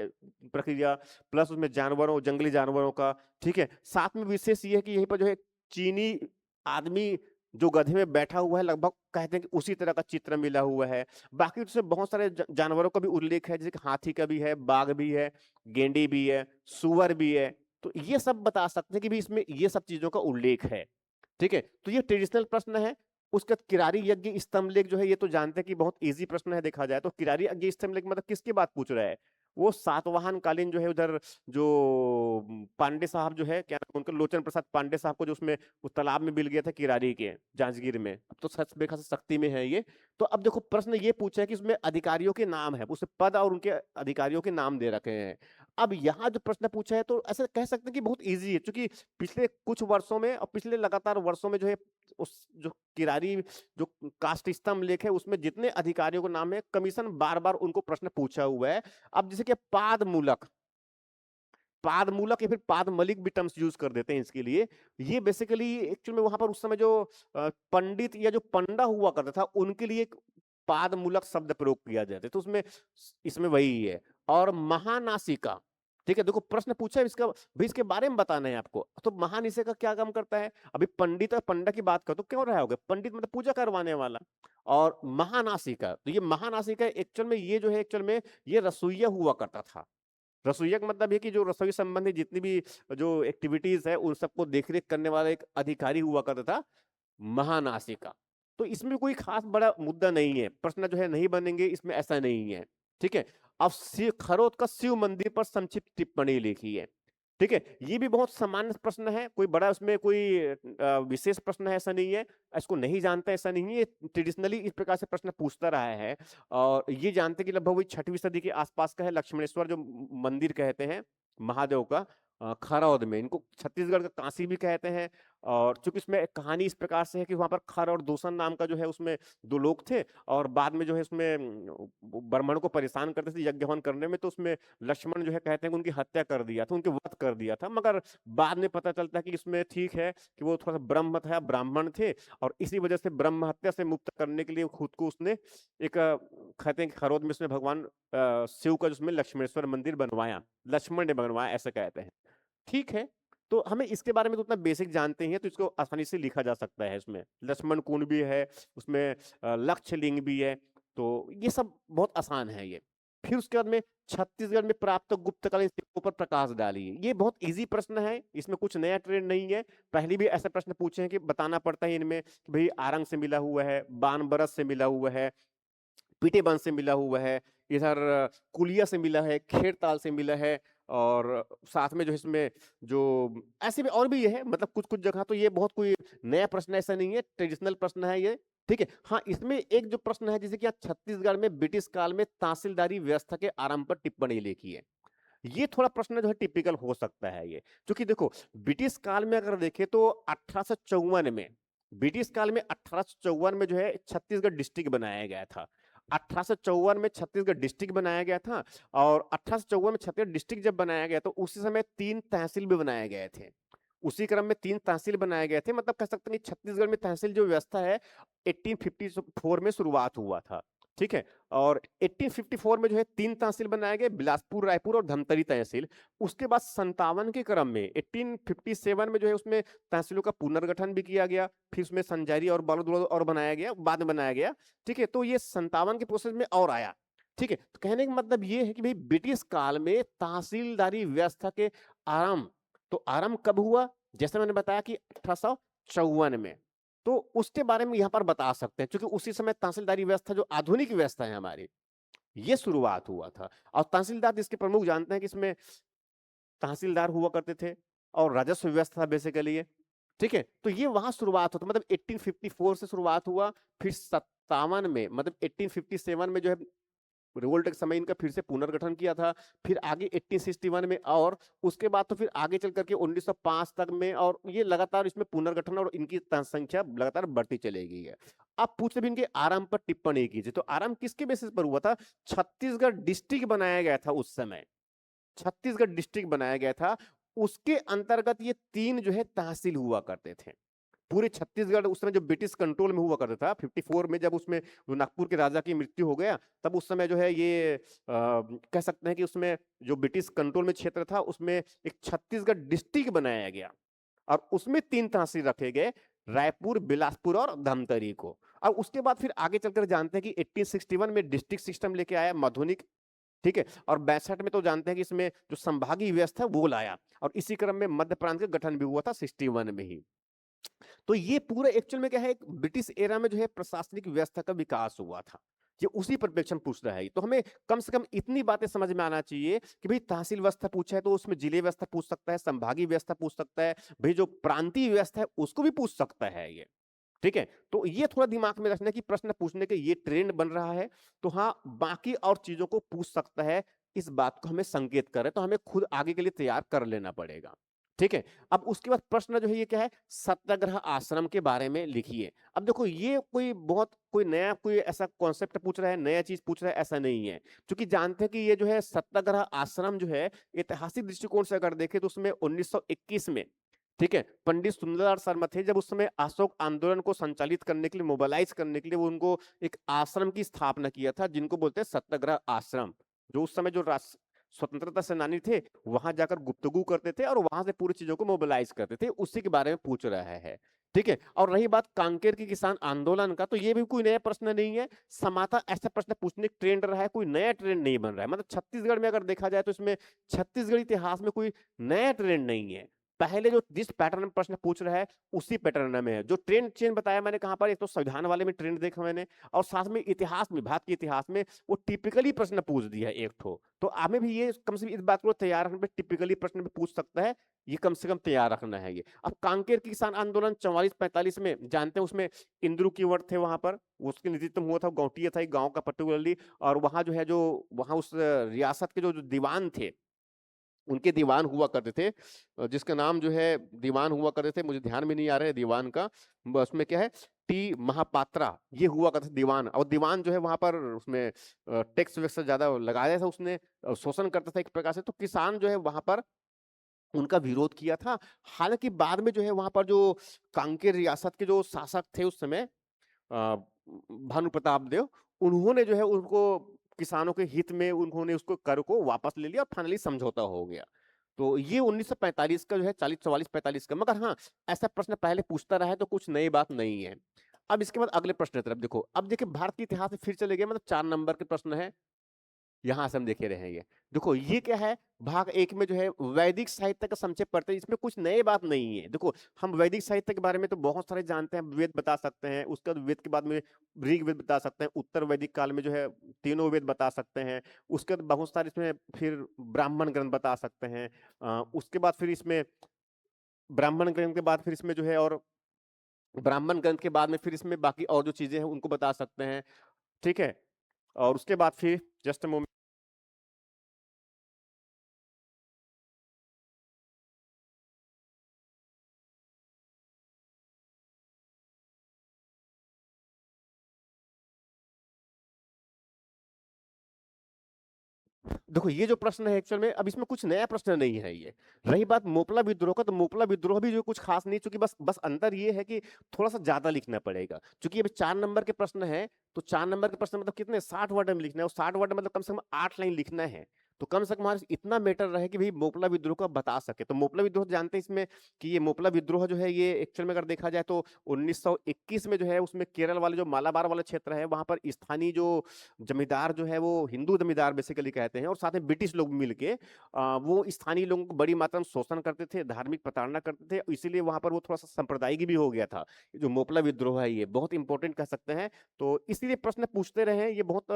[SPEAKER 1] प्रक्रिया, प्लस उसमें जानवरों, जंगली जानवरों का, ठीक है। साथ में विशेष ये है कि यहीं पर जो है चीनी आदमी जो गधे में बैठा हुआ है, लगभग कहते हैं कि उसी तरह का चित्र मिला हुआ है। बाकी उसमें बहुत सारे जानवरों का भी उल्लेख है, जैसे कि हाथी का भी है, बाघ भी है, गेंडी भी है, सुअर भी है। तो ये सब बता सकते हैं कि भी इसमें ये सब चीजों का उल्लेख है, ठीक है। तो ये ट्रेडिशनल प्रश्न है। उसका किरारी यज्ञ स्तंभ लेख जो है ये तो जानते हैं कि बहुत इजी प्रश्न है देखा जाए तो। किरारी यज्ञ स्तंभ लेख मतलब किसकी बात पूछ रहा है, वो सातवाहन कालीन जो है उधर जो पांडे साहब जो है, क्या नाम उनका, लोचन प्रसाद पांडे साहब को जो उसमें उस तालाब में मिल गया था किरारी के जांजगीर में, अब तो सच बेखा शक्ति में है ये। तो अब देखो प्रश्न ये पूछा है कि उसमें अधिकारियों के नाम है, उसे पद और उनके अधिकारियों के नाम दे रखे हैं। अब यहाँ जो प्रश्न पूछा है तो ऐसा कह सकते हैं कि बहुत इजी है, क्योंकि पिछले कुछ वर्षों में और पिछले लगातार वर्षों में जो है उस जो किरारी जो कास्ट स्तंभ लेख है उसमें जितने अधिकारियों का नाम है, कमीशन बार बार उनको प्रश्न पूछा हुआ है। अब जैसे कि पाद मूलक या फिर पाद मलिक भी टर्म्स यूज कर देते हैं इसके लिए। ये बेसिकली एक्चुअल में वहां पर उस समय जो पंडित या जो पंडा हुआ करता था उनके लिए एक पाद मूलक शब्द प्रयोग किया जाता है, तो उसमें इसमें वही है। और महानासिका, ठीक है, देखो प्रश्न पूछा है इसका भी, इसके बारे में बताना है आपको। तो महानिशा का क्या काम करता है, अभी पंडित और पंडा की बात कर तो क्यों रहा होगा, पंडित मतलब पूजा करवाने वाला। और महानासिका, तो ये महानासिका एक्चुअल में ये जो है एक्चुअल में ये रसोईया हुआ करता था। रसोईया का मतलब ये कि जो रसोई संबंधी जितनी भी जो एक्टिविटीज है उन सबको देखरेख करने वाला एक अधिकारी हुआ करता था महानासिका। तो इसमें कोई खास बड़ा मुद्दा नहीं है, प्रश्न जो है नहीं बनेंगे इसमें, ऐसा नहीं है, ठीक है। अब शिव खरोद का शिव मंदिर पर संक्षिप्त टिप्पणी लिखी है, ठीक है। ये भी बहुत सामान्य प्रश्न है, कोई बड़ा उसमें कोई विशेष प्रश्न है ऐसा नहीं है, इसको नहीं जानता ऐसा नहीं है, ट्रेडिशनली इस प्रकार से प्रश्न पूछता रहा है। और ये जानते कि लगभग वही 6वीं सदी के आसपास का है, लक्ष्मणेश्वर जो मंदिर कहते हैं महादेव का खरौद में, इनको छत्तीसगढ़ का काशी भी कहते हैं। और चूंकि इसमें एक कहानी इस प्रकार से है कि वहां पर खर और दूषण नाम का जो है उसमें दो लोग थे, और बाद में जो है उसमें ब्राह्मण को परेशान करते थे यज्ञ हवन करने में, तो उसमें लक्ष्मण जो है कहते हैं कि उनकी हत्या कर दिया था, उनके वध कर दिया था। मगर बाद में पता चलता है कि इसमें ठीक है कि वो थोड़ा सा ब्रह्म था, ब्राह्मण थे, और इसी वजह से ब्रह्म हत्या से मुक्त करने के लिए खुद को उसने एक कहते हैं कि खरोद में उसने भगवान शिव का जिसमें लक्ष्मणेश्वर मंदिर बनवाया, लक्ष्मण ने बनवाया ऐसा कहते हैं, ठीक है। तो हमें इसके बारे में तो उतना बेसिक जानते हैं, तो इसको आसानी से लिखा जा सकता है। इसमें लक्ष्मण कुंड भी है, उसमें लक्ष्य लिंग भी है, तो ये सब बहुत आसान है ये। फिर उसके बाद में छत्तीसगढ़ में प्राप्त गुप्तकालीन सिक्कों पर प्रकाश डालिए, ये बहुत इजी प्रश्न है, इसमें कुछ नया ट्रेंड नहीं है। पहले भी ऐसे प्रश्न पूछे हैं कि बताना पड़ता है इनमें कि भाई आरंग से मिला हुआ है, बानबरस से मिला हुआ है, पीटेबंद से मिला हुआ है, इधर कुलिया से मिला है, खेरताल से मिला है, और साथ में जो इसमें जो ऐसे भी और भी ये है, मतलब कुछ कुछ जगह तो ये बहुत कोई नया प्रश्न ऐसा नहीं है, ट्रेडिशनल प्रश्न है ये, ठीक है। हाँ, इसमें एक जो प्रश्न है जैसे कि छत्तीसगढ़ में ब्रिटिश काल में तहसीलदारी व्यवस्था के आरंभ पर टिप्पणी लिखी है, ये थोड़ा प्रश्न जो है टिपिकल हो सकता है ये, क्योंकि देखो ब्रिटिश काल में अगर देखें तो 1854 में, ब्रिटिश काल में 1854 में जो है छत्तीसगढ़ डिस्ट्रिक्ट बनाया गया था। 1854 में छत्तीसगढ़ डिस्ट्रिक्ट बनाया गया था, और 1854 में छत्तीसगढ़ डिस्ट्रिक्ट जब बनाया गया तो उसी समय 3 तहसील भी बनाए गए थे। उसी क्रम में 3 तहसील बनाए गए थे, मतलब कह सकते हैं कि छत्तीसगढ़ में तहसील जो व्यवस्था है 1854 में शुरुआत हुआ था, ठीक है। और 1854 में जो है 3 तहसील बनाए गए, बिलासपुर, रायपुर और धमतरी तहसील। उसके बाद 57 के क्रम में 1857 में जो है उसमें तहसीलों का पुनर्गठन भी किया गया, फिर उसमें संजारी और बालोद और बनाया गया, बाद में बनाया गया, ठीक है। तो ये 57 के प्रोसेस में और आया, ठीक है। तो कहने का मतलब ये है कि भाई ब्रिटिश काल में तहसीलदारी व्यवस्था के आरंभ, तो आरंभ कब हुआ, जैसे मैंने बताया कि 1854 में, तो उसके बारे में यहाँ पर बता सकते हैं, क्योंकि उसी समय तहसीलदारी व्यवस्था जो आधुनिक व्यवस्था है हमारी, ये शुरुआत हुआ था। और तहसीलदार इसके प्रमुख जानते हैं कि इसमें तहसीलदार हुआ करते थे और राजस्व व्यवस्था था बेसिकली ये, ठीक है। तो ये वहां शुरुआत होता, मतलब 1854 से शुरुआत हुआ, फिर 57 में मतलब 1857 में जो है रिवोल्ट के समय इनका फिर से पुनर्गठन किया था, फिर आगे 1861 में, और उसके बाद तो फिर आगे चल करके 1905 तक में, और ये लगातार इसमें पुनर्गठन और इनकी संख्या लगातार बढ़ती चली गई है। अब पूछते भी इनके आराम पर टिप्पणी कीजिए, तो आराम किसके बेसिस पर हुआ था? छत्तीसगढ़ डिस्ट्रिक्ट बनाया गया था उस समय, छत्तीसगढ़ डिस्ट्रिक्ट बनाया गया था, उसके अंतर्गत ये 3 जो है तहसील हुआ करते थे। पूरे छत्तीसगढ़ उस समय जो ब्रिटिश कंट्रोल में हुआ करता था 54 में, जब उसमें नागपुर के राजा की मृत्यु हो गया, तब उस समय जो है ये कह सकते हैं कि उसमें जो ब्रिटिश कंट्रोल में क्षेत्र था उसमें एक छत्तीसगढ़ डिस्ट्रिक्ट बनाया गया, और उसमें 3 तहसील रखे गए, रायपुर, बिलासपुर और धमतरी को। और उसके बाद फिर आगे चलकर जानते हैं कि 1861 में डिस्ट्रिक्ट सिस्टम लेके आया आधुनिक, ठीक है। और 62 में तो जानते हैं कि इसमें जो संभागीय व्यवस्था वो लाया, और इसी क्रम में मध्य प्रांत का गठन भी हुआ था 61 में ही। तो ये पूरा एक्चुअल में क्या है, एक ब्रिटिश एरा में जो है प्रशासनिक व्यवस्था का विकास हुआ था, ये उसी परिप्रेक्ष्य में पूछ रहा है। तो हमें कम से कम इतनी बातें समझ में आना चाहिए कि भाई तहसील व्यवस्था पूछा है तो उसमें जिले व्यवस्था पूछ सकता है, संभागीय व्यवस्था पूछ सकता है, भाई जो प्रांतीय व्यवस्था है उसको भी पूछ सकता है ये, ठीक है। तो ये थोड़ा दिमाग में रखना कि प्रश्न पूछने के ये ट्रेंड बन रहा है, तो हाँ बाकी और चीजों को पूछ सकता है, इस बात को हमें संकेत करे, तो हमें खुद आगे के लिए तैयार कर लेना पड़ेगा, ठीक है। अब उसके बाद प्रश्न जो है ये क्या है, सत्याग्रह आश्रम के बारे में लिखिए। अब देखो ये कोई बहुत कोई नया कोई ऐसा कॉन्सेप्ट पूछ रहा है, नया चीज पूछ रहा है, ऐसा नहीं है, क्योंकि जानते हैं कि ये जो है सत्याग्रह आश्रम जो है ऐतिहासिक दृष्टिकोण से अगर देखें तो उसमें 1921 में, ठीक है, पंडित सुंदरलाल शर्मा थे, जब उस समय अशोक आंदोलन को संचालित करने के लिए, मोबिलाइज करने के लिए, वो उनको एक आश्रम की स्थापना किया था जिनको बोलते हैं सत्याग्रह आश्रम, जो उस समय जो स्वतंत्रता सेनानी थे वहां जाकर गुफ्तगू करते थे और वहां से पूरी चीजों को मोबिलाइज करते थे, उसी के बारे में पूछ रहा है, ठीक है। और रही बात कांकेर की किसान आंदोलन का, तो ये भी कोई नया प्रश्न नहीं है, समाता ऐसा प्रश्न पूछने का ट्रेंड रहा है, कोई नया ट्रेंड नहीं बन रहा है। मतलब छत्तीसगढ़ में अगर देखा जाए तो इसमें छत्तीसगढ़ इतिहास में कोई नया ट्रेंड नहीं है, पहले जो जिस पैटर्न में प्रश्न पूछ रहा है उसी पैटर्न में है। जो ट्रेंड चेंज बताया मैंने कहां पर, एक तो संविधान वाले में ट्रेंड देखा मैंने, और साथ में इतिहास में, भारत के इतिहास में वो टिपिकली प्रश्न पूछ दिया एक ठो, तो हमें भी ये कम से कम इस बात को तैयार रखना, टिपिकली प्रश्न भी पूछ सकता है, ये कम से कम तैयार रखना है ये। अब कांकेर की किसान आंदोलन 44-45 में जानते हैं, उसमें इंद्रू कीवर्ड थे वहां पर, उसके नेतृत्व हुआ था, गौटिया था एक गांव का पर्टिकुलरली, और वहां जो है जो वहां उस रियासत के जो दीवान थे, उनके दीवान हुआ करते थे, जिसका नाम जो है दीवान हुआ करते थे, मुझे ध्यान में नहीं आ रहा है दीवान का, उसमें क्या है, टी महापात्रा ये हुआ करते थे दीवान। और दीवान जो है वहां पर उसमें टैक्स वैक्स ज्यादा लगाया था उसने, शोषण करता था एक प्रकार से, तो किसान जो है वहां पर उनका विरोध किया था। हालांकि बाद में जो है वहां पर जो कांकेर रियासत के जो शासक थे उस समय, भानु प्रताप देव, उन्होंने जो है उनको किसानों के हित में उन्होंने उसको कर को वापस ले लिया और फाइनली समझौता हो गया। तो ये 1945 का जो है, 44-45 का। मगर हाँ, ऐसा प्रश्न पहले पूछता रहा है तो कुछ नई बात नहीं है। अब इसके बाद अगले प्रश्न की तरफ देखो। अब देखिए भारत के इतिहास में फिर चले गए, मतलब 4 नंबर के प्रश्न है, यहां से हम देखे रहेंगे। देखो ये क्या है, भाग 1 में जो है वैदिक साहित्य का संक्षेप पढ़ते हैं, इसमें कुछ नई बात नहीं है। देखो हम वैदिक साहित्य के बारे में तो बहुत सारे जानते हैं, वेद बता सकते हैं, उसके बाद वेद के बाद में ऋग्वेद बता सकते हैं, उत्तर वैदिक काल में जो है तीनों वेद बता सकते हैं, उसके बाद बहुत सारे इसमें फिर ब्राह्मण ग्रंथ बता सकते हैं, उसके बाद फिर इसमें ब्राह्मण ग्रंथ के बाद फिर इसमें जो है, और ब्राह्मण ग्रंथ के बाद में फिर इसमें बाकी और जो चीजें हैं उनको बता सकते हैं, ठीक है। और उसके बाद फिर जस्ट देखो ये जो प्रश्न है एक्चुअल में अब इसमें कुछ नया प्रश्न नहीं है ये। रही बात मोपला विद्रोह का, तो मोपला विद्रोह भी जो कुछ खास नहीं, चूंकि बस बस अंतर ये है कि थोड़ा सा ज्यादा लिखना पड़ेगा, क्योंकि अभी 4 नंबर के प्रश्न है, तो 4 नंबर के प्रश्न मतलब कितने 60 वर्ड में लिखना है, और 60 वर्ड मतलब कम से कम 8 लाइन लिखना है। तो कम से कम हमारे इतना मैटर रहे कि भाई मोपला विद्रोह का बता सके। तो मोपला विद्रोह जानते हैं इसमें कि ये मोपला विद्रोह जो है ये एक्चुअल में अगर देखा जाए तो 1921 में जो है उसमें केरल वाले जो मालाबार वाला क्षेत्र है वहां पर स्थानीय जो जमींदार जो है वो हिंदू जमींदार बेसिकली कहते हैं और साथ में ब्रिटिश लोग मिलके वो स्थानीय लोगों को बड़ी मात्रा में शोषण करते थे, धार्मिक प्रताड़ना करते थे, इसीलिए वहां पर वो थोड़ा सा सांप्रदायिक भी हो गया था। जो मोपला विद्रोह है ये बहुत इंपॉर्टेंट कह सकते हैं। तो इसीलिए प्रश्न पूछते रहे, ये बहुत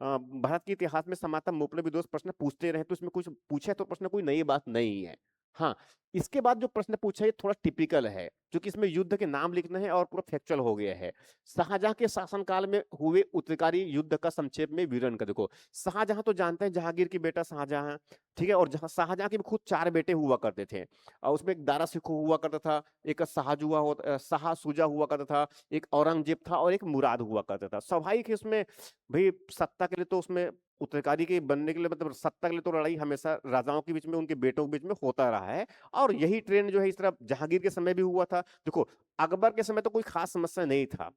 [SPEAKER 1] भारत के इतिहास में समातम मोपला विद्रोह प्रश्न पूछते रहे, तो इसमें कुछ पूछे तो प्रश्न कोई नई बात नहीं है। हाँ, इसके बाद जो प्रश्न पूछा है थोड़ा टिपिकल है, क्योंकि इसमें युद्ध के नाम लिखना है और पूरा फैक्चुअल हो गया है। शाहजहां के शासनकाल में हुए उत्तरकारी युद्ध का संक्षेप में विवरण कर देखो। शाहजहां तो जानते हैं जहांगीर की बेटा शाहजहां, ठीक है, और जहां शाहजहां के खुद 4 बेटे हुआ करते थे और उसमें एक दारा सिखो हुआ करता था, एक शाह सुजा हुआ करता था, एक औरंगजेब था और एक मुराद हुआ करता था। स्वाभाविक है उसमें भाई सत्ता के लिए तो उसमें उत्तराधिकारी के बनने के लिए मतलब सत्ता के लिए तो लड़ाई हमेशा राजाओं के बीच में, उनके बेटों के बीच में होता रहा है। और यही ट्रेंड जो है इस तरह जहांगीर के समय भी हुआ था। देखो अकबर के समय तो कोई खास समस्या नहीं था,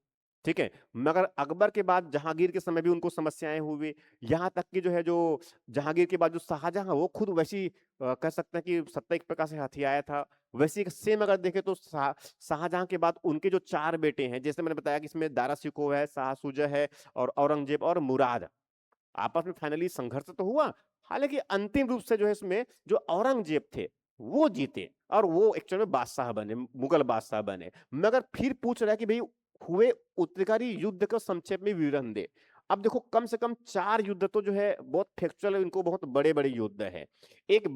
[SPEAKER 1] ठीक है, मगर अकबर के बाद जहांगीर के समय भी उनको समस्याएं हुई। यहाँ तक कि जो है जो जहांगीर के बाद जो शाहजहां वो खुद वैसी कह सकते हैं कि सत्ता एक प्रकार से हथियाया था। वैसे सेम अगर देखें तो शाहजहां के बाद उनके जो 4 बेटे हैं, जैसे मैंने बताया कि इसमें दारा सिको है, शाह सुजा है और औरंगजेब और मुराद, आपस में फाइनली संघर्ष तो हुआ। हालांकि अंतिम रूप से जो है इसमें जो औरंगजेब थे वो जीते और वो एक्चुअल में बादशाह बने, मुगल बादशाह बने। मगर फिर पूछ रहा है कि भाई हुए उत्तरकारी युद्ध का संक्षेप में विवरण दे। अब देखो कम से कम 4 युद्ध तो जो है बहुत फैक्चुअल, इनको बहुत बड़े बड़े युद्ध है। एक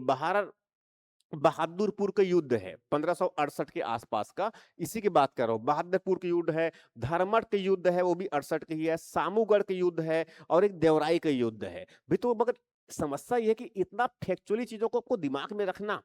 [SPEAKER 1] बहादुरपुर का युद्ध है 1568 के आसपास का, इसी की बात कर रहा हूं। बहादुरपुर का युद्ध है, धर्मट का युद्ध है वो भी 68 का ही है, सामूगढ़ का युद्ध है और एक देवराई का युद्ध है भी। तो मगर समस्या यह है कि इतना फैक्चुअली चीजों को आपको दिमाग में रखना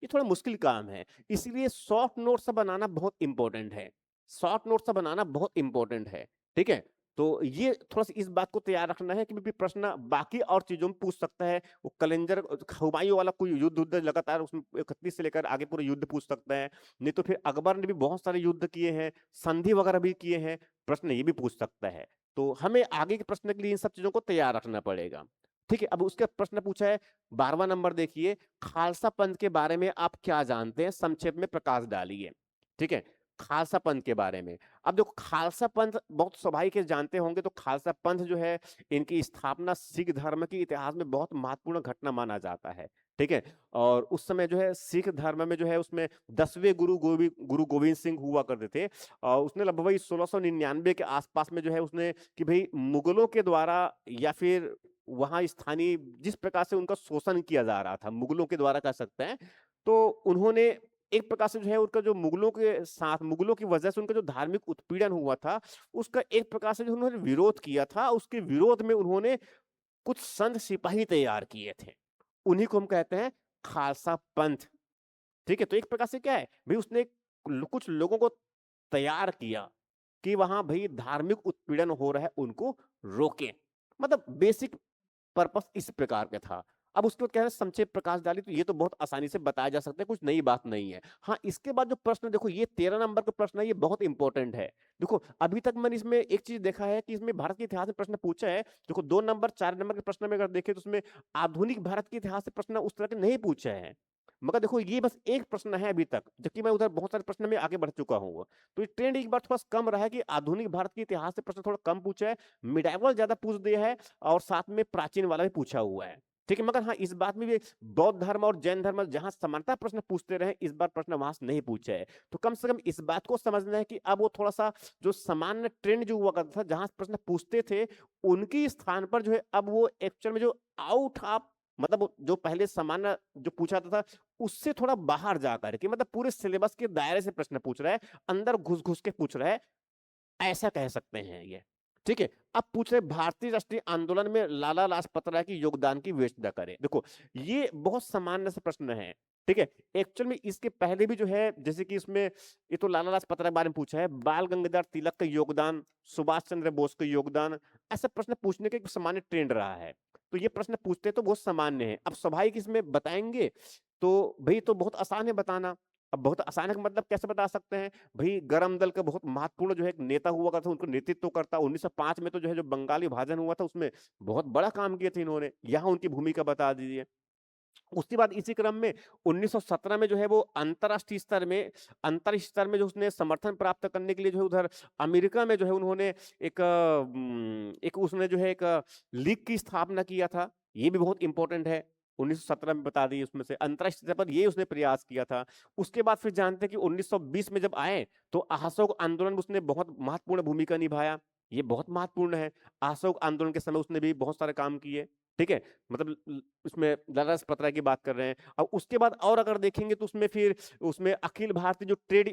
[SPEAKER 1] ये थोड़ा मुश्किल काम है। इसलिए शॉर्ट नोट्स बनाना बहुत इंपॉर्टेंट है, शॉर्ट नोट्स बनाना बहुत इंपॉर्टेंट है, ठीक है। तो ये थोड़ा सा इस बात को तैयार रखना है कि भी प्रश्न बाकी और चीजों में पूछ सकता है। वो कलेंजर हुमायूं वाला कोई युद्ध लगातार उसमें 31 से लेकर आगे पूरे युद्ध पूछ सकता है। नहीं तो फिर अकबर ने भी बहुत सारे युद्ध किए हैं, संधि वगैरह भी किए हैं, प्रश्न ये भी पूछ सकता है। तो हमें आगे के प्रश्न के लिए इन सब चीजों को तैयार रखना पड़ेगा, ठीक है। अब उसका प्रश्न पूछा है 12वां नंबर देखिए, खालसा पंथ के बारे में आप क्या जानते हैं, संक्षेप में प्रकाश डालिए, ठीक है। खालसा पंथ के बारे में, अब देखो खालसा पंथ बहुत स्वाभाविक है, जानते होंगे। तो खालसा पंथ जो है इनकी स्थापना सिख धर्म के इतिहास में बहुत महत्वपूर्ण घटना माना जाता है, ठीक है। और उस समय जो है सिख धर्म में जो है उसमें 10वें गुरु गोविंद सिंह हुआ करते थे। और उसने लगभग 1699 के आसपास में जो है उसने कि भाई मुगलों के द्वारा या फिर वहां स्थानीय जिस प्रकार से उनका शोषण किया जा रहा था मुगलों के द्वारा कह सकते हैं, तो उन्होंने एक प्रकार से जो है उनका जो मुगलों के साथ मुगलों की वजह से उनका जो धार्मिक उत्पीड़न हुआ था उसका एक प्रकार से जो उन्होंने विरोध किया था, उसके विरोध में उन्होंने कुछ संत सिपाही तैयार किए थे, उन्हीं को हम कहते हैं खालसा पंथ, ठीक है। तो एक प्रकार से क्या है भाई उसने कुछ लोगों को तैयार किया कि वहां भाई धार्मिक उत्पीड़न हो रहा है उनको रोके, मतलब बेसिक पर्पस इस प्रकार का था। अब उसके बाद कह रहे हैं संक्षेप प्रकाश डाली, तो ये तो बहुत आसानी से बताया जा सकता है, कुछ नई बात नहीं है। हाँ, इसके बाद जो प्रश्न देखो ये 13 नंबर का प्रश्न है, ये बहुत इंपॉर्टेंट है। देखो अभी तक मैंने इसमें एक चीज देखा है कि इसमें भारत के इतिहास में प्रश्न पूछा है। देखो 2 नंबर 4 नंबर के प्रश्न में अगर देखें तो उसमें आधुनिक भारत के इतिहास से प्रश्न उस तरह के नहीं पूछे हैं। मगर देखो ये बस एक प्रश्न है अभी तक, जबकि मैं उधर बहुत सारे प्रश्न में आगे बढ़ चुका हूँ। तो ये ट्रेंड एक बार थोड़ा कम रहा है कि आधुनिक भारत के इतिहास से प्रश्न थोड़ा कम पूछा है, मिडाइवल ज्यादा पूछ दिया है और साथ में प्राचीन वाला भी पूछा हुआ है, ठीक है। मगर हाँ इस बात में भी बौद्ध धर्म और जैन धर्म जहां समानता प्रश्न पूछते रहे, इस बार प्रश्न वहां से नहीं पूछा है। तो कम से कम इस बात को समझना है कि अब वो थोड़ा सा जो सामान्य ट्रेंड जो हुआ करता था जहां प्रश्न पूछते थे उनकी स्थान पर जो है अब वो एक्चुअल में जो आउट ऑफ मतलब जो पहले सामान्य जो पूछा था उससे थोड़ा बाहर जाकर के मतलब पूरे सिलेबस के दायरे से प्रश्न पूछ रहा है, अंदर घुस घुस के पूछ रहा है, ऐसा कह सकते हैं ये, ठीक है। अब पूछ रहे भारतीय राष्ट्रीय आंदोलन में लाला लाजपत राय की योगदान की विवेचना करें। देखो ये बहुत सामान्य से प्रश्न है, ठीक है। एक्चुअल में इसके पहले भी जो है जैसे कि इसमें ये तो लाला लाजपत राय के बारे में पूछा है, बाल गंगाधर तिलक का योगदान, सुभाष चंद्र बोस का योगदान, ऐसा प्रश्न पूछने का एक सामान्य ट्रेंड रहा है। तो ये प्रश्न पूछते तो बहुत सामान्य है। अब स्वाभाविक इसमें बताएंगे तो भाई तो बहुत आसान है बताना, अब बहुत अचानक मतलब कैसे बता सकते हैं भाई? गरम दल का बहुत महत्वपूर्ण जो है एक नेता हुआ करता, उनको नेतृत्व करता। 1905 में तो जो है जो बंगाली विभाजन हुआ था उसमें बहुत बड़ा काम किए थे इन्होंने, यहाँ उनकी भूमिका बता दीजिए। उसके बाद इसी क्रम में 1917 में जो है वो अंतर्राष्ट्रीय स्तर में जो उसने समर्थन प्राप्त करने के लिए जो है उधर अमेरिका में जो है उन्होंने एक उसने जो है एक लीग की स्थापना किया था। ये भी बहुत इंपॉर्टेंट है। 1917 में बता दी उसमें से अंतर्राष्ट्रीय स्तर पर ये उसने प्रयास किया था। उसके बाद फिर जानते हैं कि 1920 में जब आए तो असहयोग आंदोलन में उसने बहुत महत्वपूर्ण भूमिका निभाया। ये बहुत महत्वपूर्ण है। असहयोग आंदोलन के समय उसने भी बहुत सारे काम किए। ठीक है, मतलब उसमें लाला लाजपत राय की बात कर रहे हैं। अब उसके बाद और अगर देखेंगे तो उसमें फिर उसमें अखिल भारतीय जो ट्रेड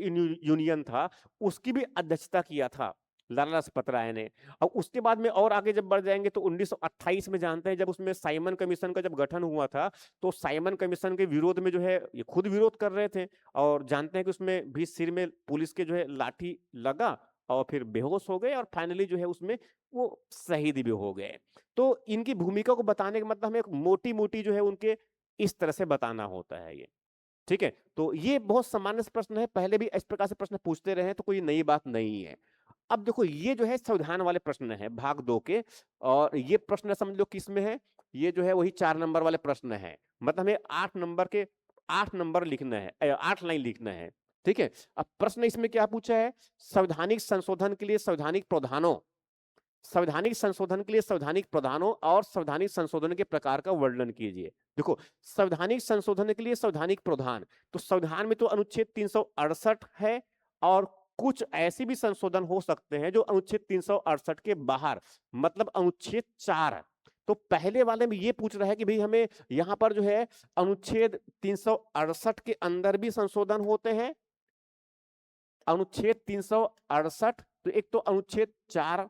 [SPEAKER 1] यूनियन था उसकी भी अध्यक्षता किया था लाला लाजपत राय ने। अब उसके बाद में और आगे जब बढ़ जाएंगे तो 1928 में जानते हैं जब उसमें साइमन कमीशन का जब गठन हुआ था तो साइमन कमीशन के विरोध में जो है ये खुद विरोध कर रहे थे और जानते हैं कि उसमें भी सिर में पुलिस के जो है लाठी लगा और फिर बेहोश हो गए और फाइनली जो है उसमें वो शहीद भी हो गए। तो इनकी भूमिका को बताने का मतलब हमें एक मोटी-मोटी जो है उनके इस तरह से बताना होता है ये। ठीक है? तो ये बहुत सामान्य से प्रश्न है, पहले भी इस प्रकार से प्रश्न पूछते रहे हैं तो कोई नई बात नहीं है। अब देखो ये जो है संविधान वाले प्रश्न है भाग 2 के और ये प्रश्न समझ लो किस में है? ये जो है वही 4 नंबर वाले प्रश्न है। मतलब हमें 8 नंबर लिखना है 8 लाइन लिखना है। ठीक है? अब प्रश्न इसमें क्या पूछा है? संवैधानिक संशोधन के लिए संवैधानिक प्रधानों और संवैधानिक संशोधन के प्रकार का वर्णन कीजिए। देखो, संवैधानिक संशोधन के लिए संवैधानिक प्रधान, तो संविधान में तो अनुच्छेद 368 है और कुछ ऐसे भी संशोधन हो सकते हैं जो अनुच्छेद 368 के बाहर, मतलब अनुच्छेद 4। तो पहले वाले में ये पूछ रहा है कि भाई हमें यहां पर जो है अनुच्छेद 368 के अंदर भी संशोधन होते हैं। अनुच्छेद 368 तो एक तो अनुच्छेद 4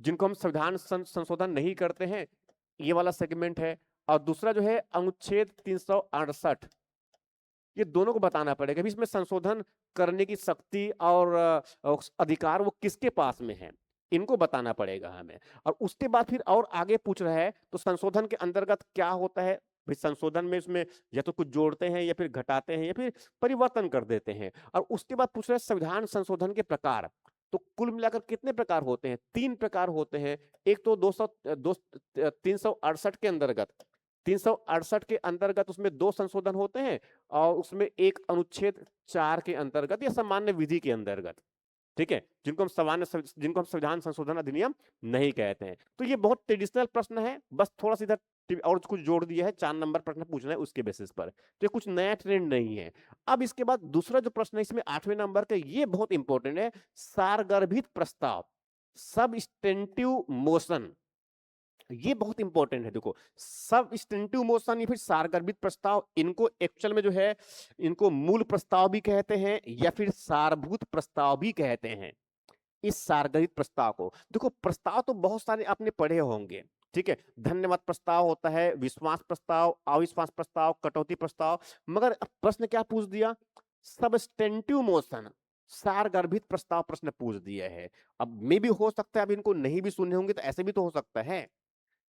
[SPEAKER 1] जिनको हम संविधान संशोधन नहीं करते हैं, ये वाला सेगमेंट है। और दूसरा जो है अनुच्छेद 368, ये दोनों को बताना पड़ेगा इसमें संशोधन करने की शक्ति और अधिकार वो किसके पास में है, इनको बताना पड़ेगा हमें। और उसके बाद फिर और आगे पूछ रहा है तो संशोधन के अंतर्गत क्या होता है? भाई संशोधन में इसमें या तो कुछ जोड़ते हैं या फिर घटाते हैं या फिर परिवर्तन कर देते हैं। और उसके बाद पूछ रहा है संविधान संशोधन के प्रकार। तो कुल मिलाकर कितने प्रकार होते हैं? 3 प्रकार होते हैं। एक तो 368 के अंतर्गत 368 के अंतर्गत उसमें 2 संशोधन होते हैं और उसमें एक अनुच्छेद 4 के अंतर्गत या सामान्य विधि के अंतर्गत। ठीक है, जिनको हम संविधान संशोधन अधिनियम नहीं कहते हैं। तो ये बहुत ट्रेडिशनल प्रश्न है, बस थोड़ा सा इधर और कुछ जोड़ दिया है, 4 नंबर प्रश्न पूछना है उसके बेसिस पर। तो ये कुछ नया ट्रेंड नहीं है। अब इसके बाद दूसरा जो प्रश्न है इसमें 8वें नंबर का, ये बहुत इंपॉर्टेंट है, सारगर्भित प्रस्ताव, सबस्टेंटिव मोशन। ये बहुत इंपॉर्टेंट है। देखो, सबस्टेंटिव मोशन या फिर सारगर्भित प्रस्ताव, इनको एक्चुअल में जो है इनको मूल प्रस्ताव भी कहते हैं या फिर सारभूत प्रस्ताव भी कहते हैं। इस सारगर्भित प्रस्ताव को देखो, प्रस्ताव तो बहुत सारे आपने पढ़े होंगे। ठीक है, धन्यवाद प्रस्ताव होता है, विश्वास प्रस्ताव, अविश्वास प्रस्ताव, कटौती प्रस्ताव। मगर अब प्रश्न क्या पूछ दिया? सबस्टेंटिव मोशन, सारगर्भित प्रस्ताव प्रश्न पूछ दिया है। अब मे भी हो सकता है अब इनको नहीं भी सुने होंगे तो ऐसे भी तो हो सकता है।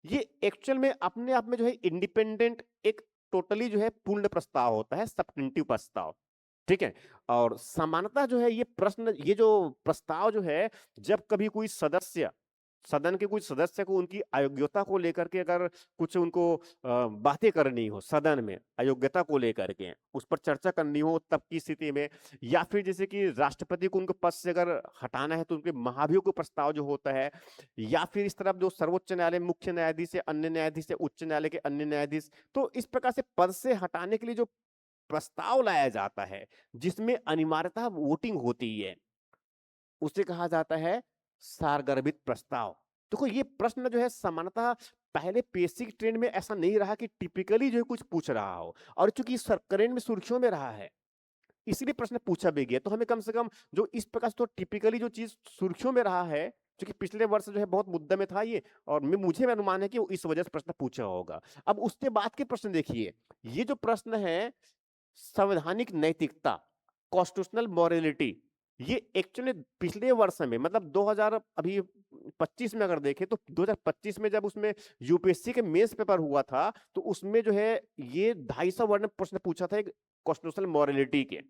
[SPEAKER 1] ये एक्चुअल में अपने आप में जो है इंडिपेंडेंट एक टोटली जो है पूर्ण प्रस्ताव होता है, सबस्टेंटिव प्रस्ताव। ठीक है, और समानता जो है ये प्रश्न, ये जो प्रस्ताव जो है, जब कभी कोई सदस्य, सदन के कुछ सदस्य को उनकी अयोग्यता को लेकर के अगर कुछ उनको बातें करनी हो सदन में, अयोग्यता को लेकर के उस पर चर्चा करनी हो, तब की स्थिति में, या फिर जैसे कि राष्ट्रपति को उनके पद से अगर हटाना है तो उनके महाभियोग को प्रस्ताव जो होता है, या फिर इस तरफ जो सर्वोच्च न्यायालय मुख्य न्यायाधीश है, अन्य न्यायाधीश है, उच्च न्यायालय के अन्य न्यायाधीश, तो इस प्रकार से पद से हटाने के लिए जो प्रस्ताव लाया जाता है जिसमें अनिवार्यतः वोटिंग होती है, उसे कहा जाता है सारगर्भित प्रस्ताव। देखो, ये प्रश्न जो है सामान्यतः पहले बेसिक ट्रेंड में ऐसा नहीं रहा कि टिपिकली जो है कुछ पूछ रहा हो, और चूंकि करंट में सुर्खियों में रहा है इसलिए प्रश्न पूछा भी गया। तो हमें कम से कम जो इस प्रकार से तो टिपिकली जो चीज सुर्खियों में रहा है, क्योंकि पिछले वर्ष जो है बहुत मुद्दे में था ये, और मुझे अनुमान है कि वो इस वजह से प्रश्न पूछा होगा। अब उसके बाद के प्रश्न देखिए, ये जो प्रश्न है संवैधानिक नैतिकता, कॉन्स्टिट्यूशनल मॉरलिटी, ये एक्चुअली पिछले वर्ष में मतलब 2025 में अगर देखें तो 2025 में जब उसमें यूपीएससी के मेंस पेपर हुआ था तो उसमें जो है ये 250 वर्ड में प्रश्न पूछा था कॉन्स्टिट्यूशनल मॉरलिटी के,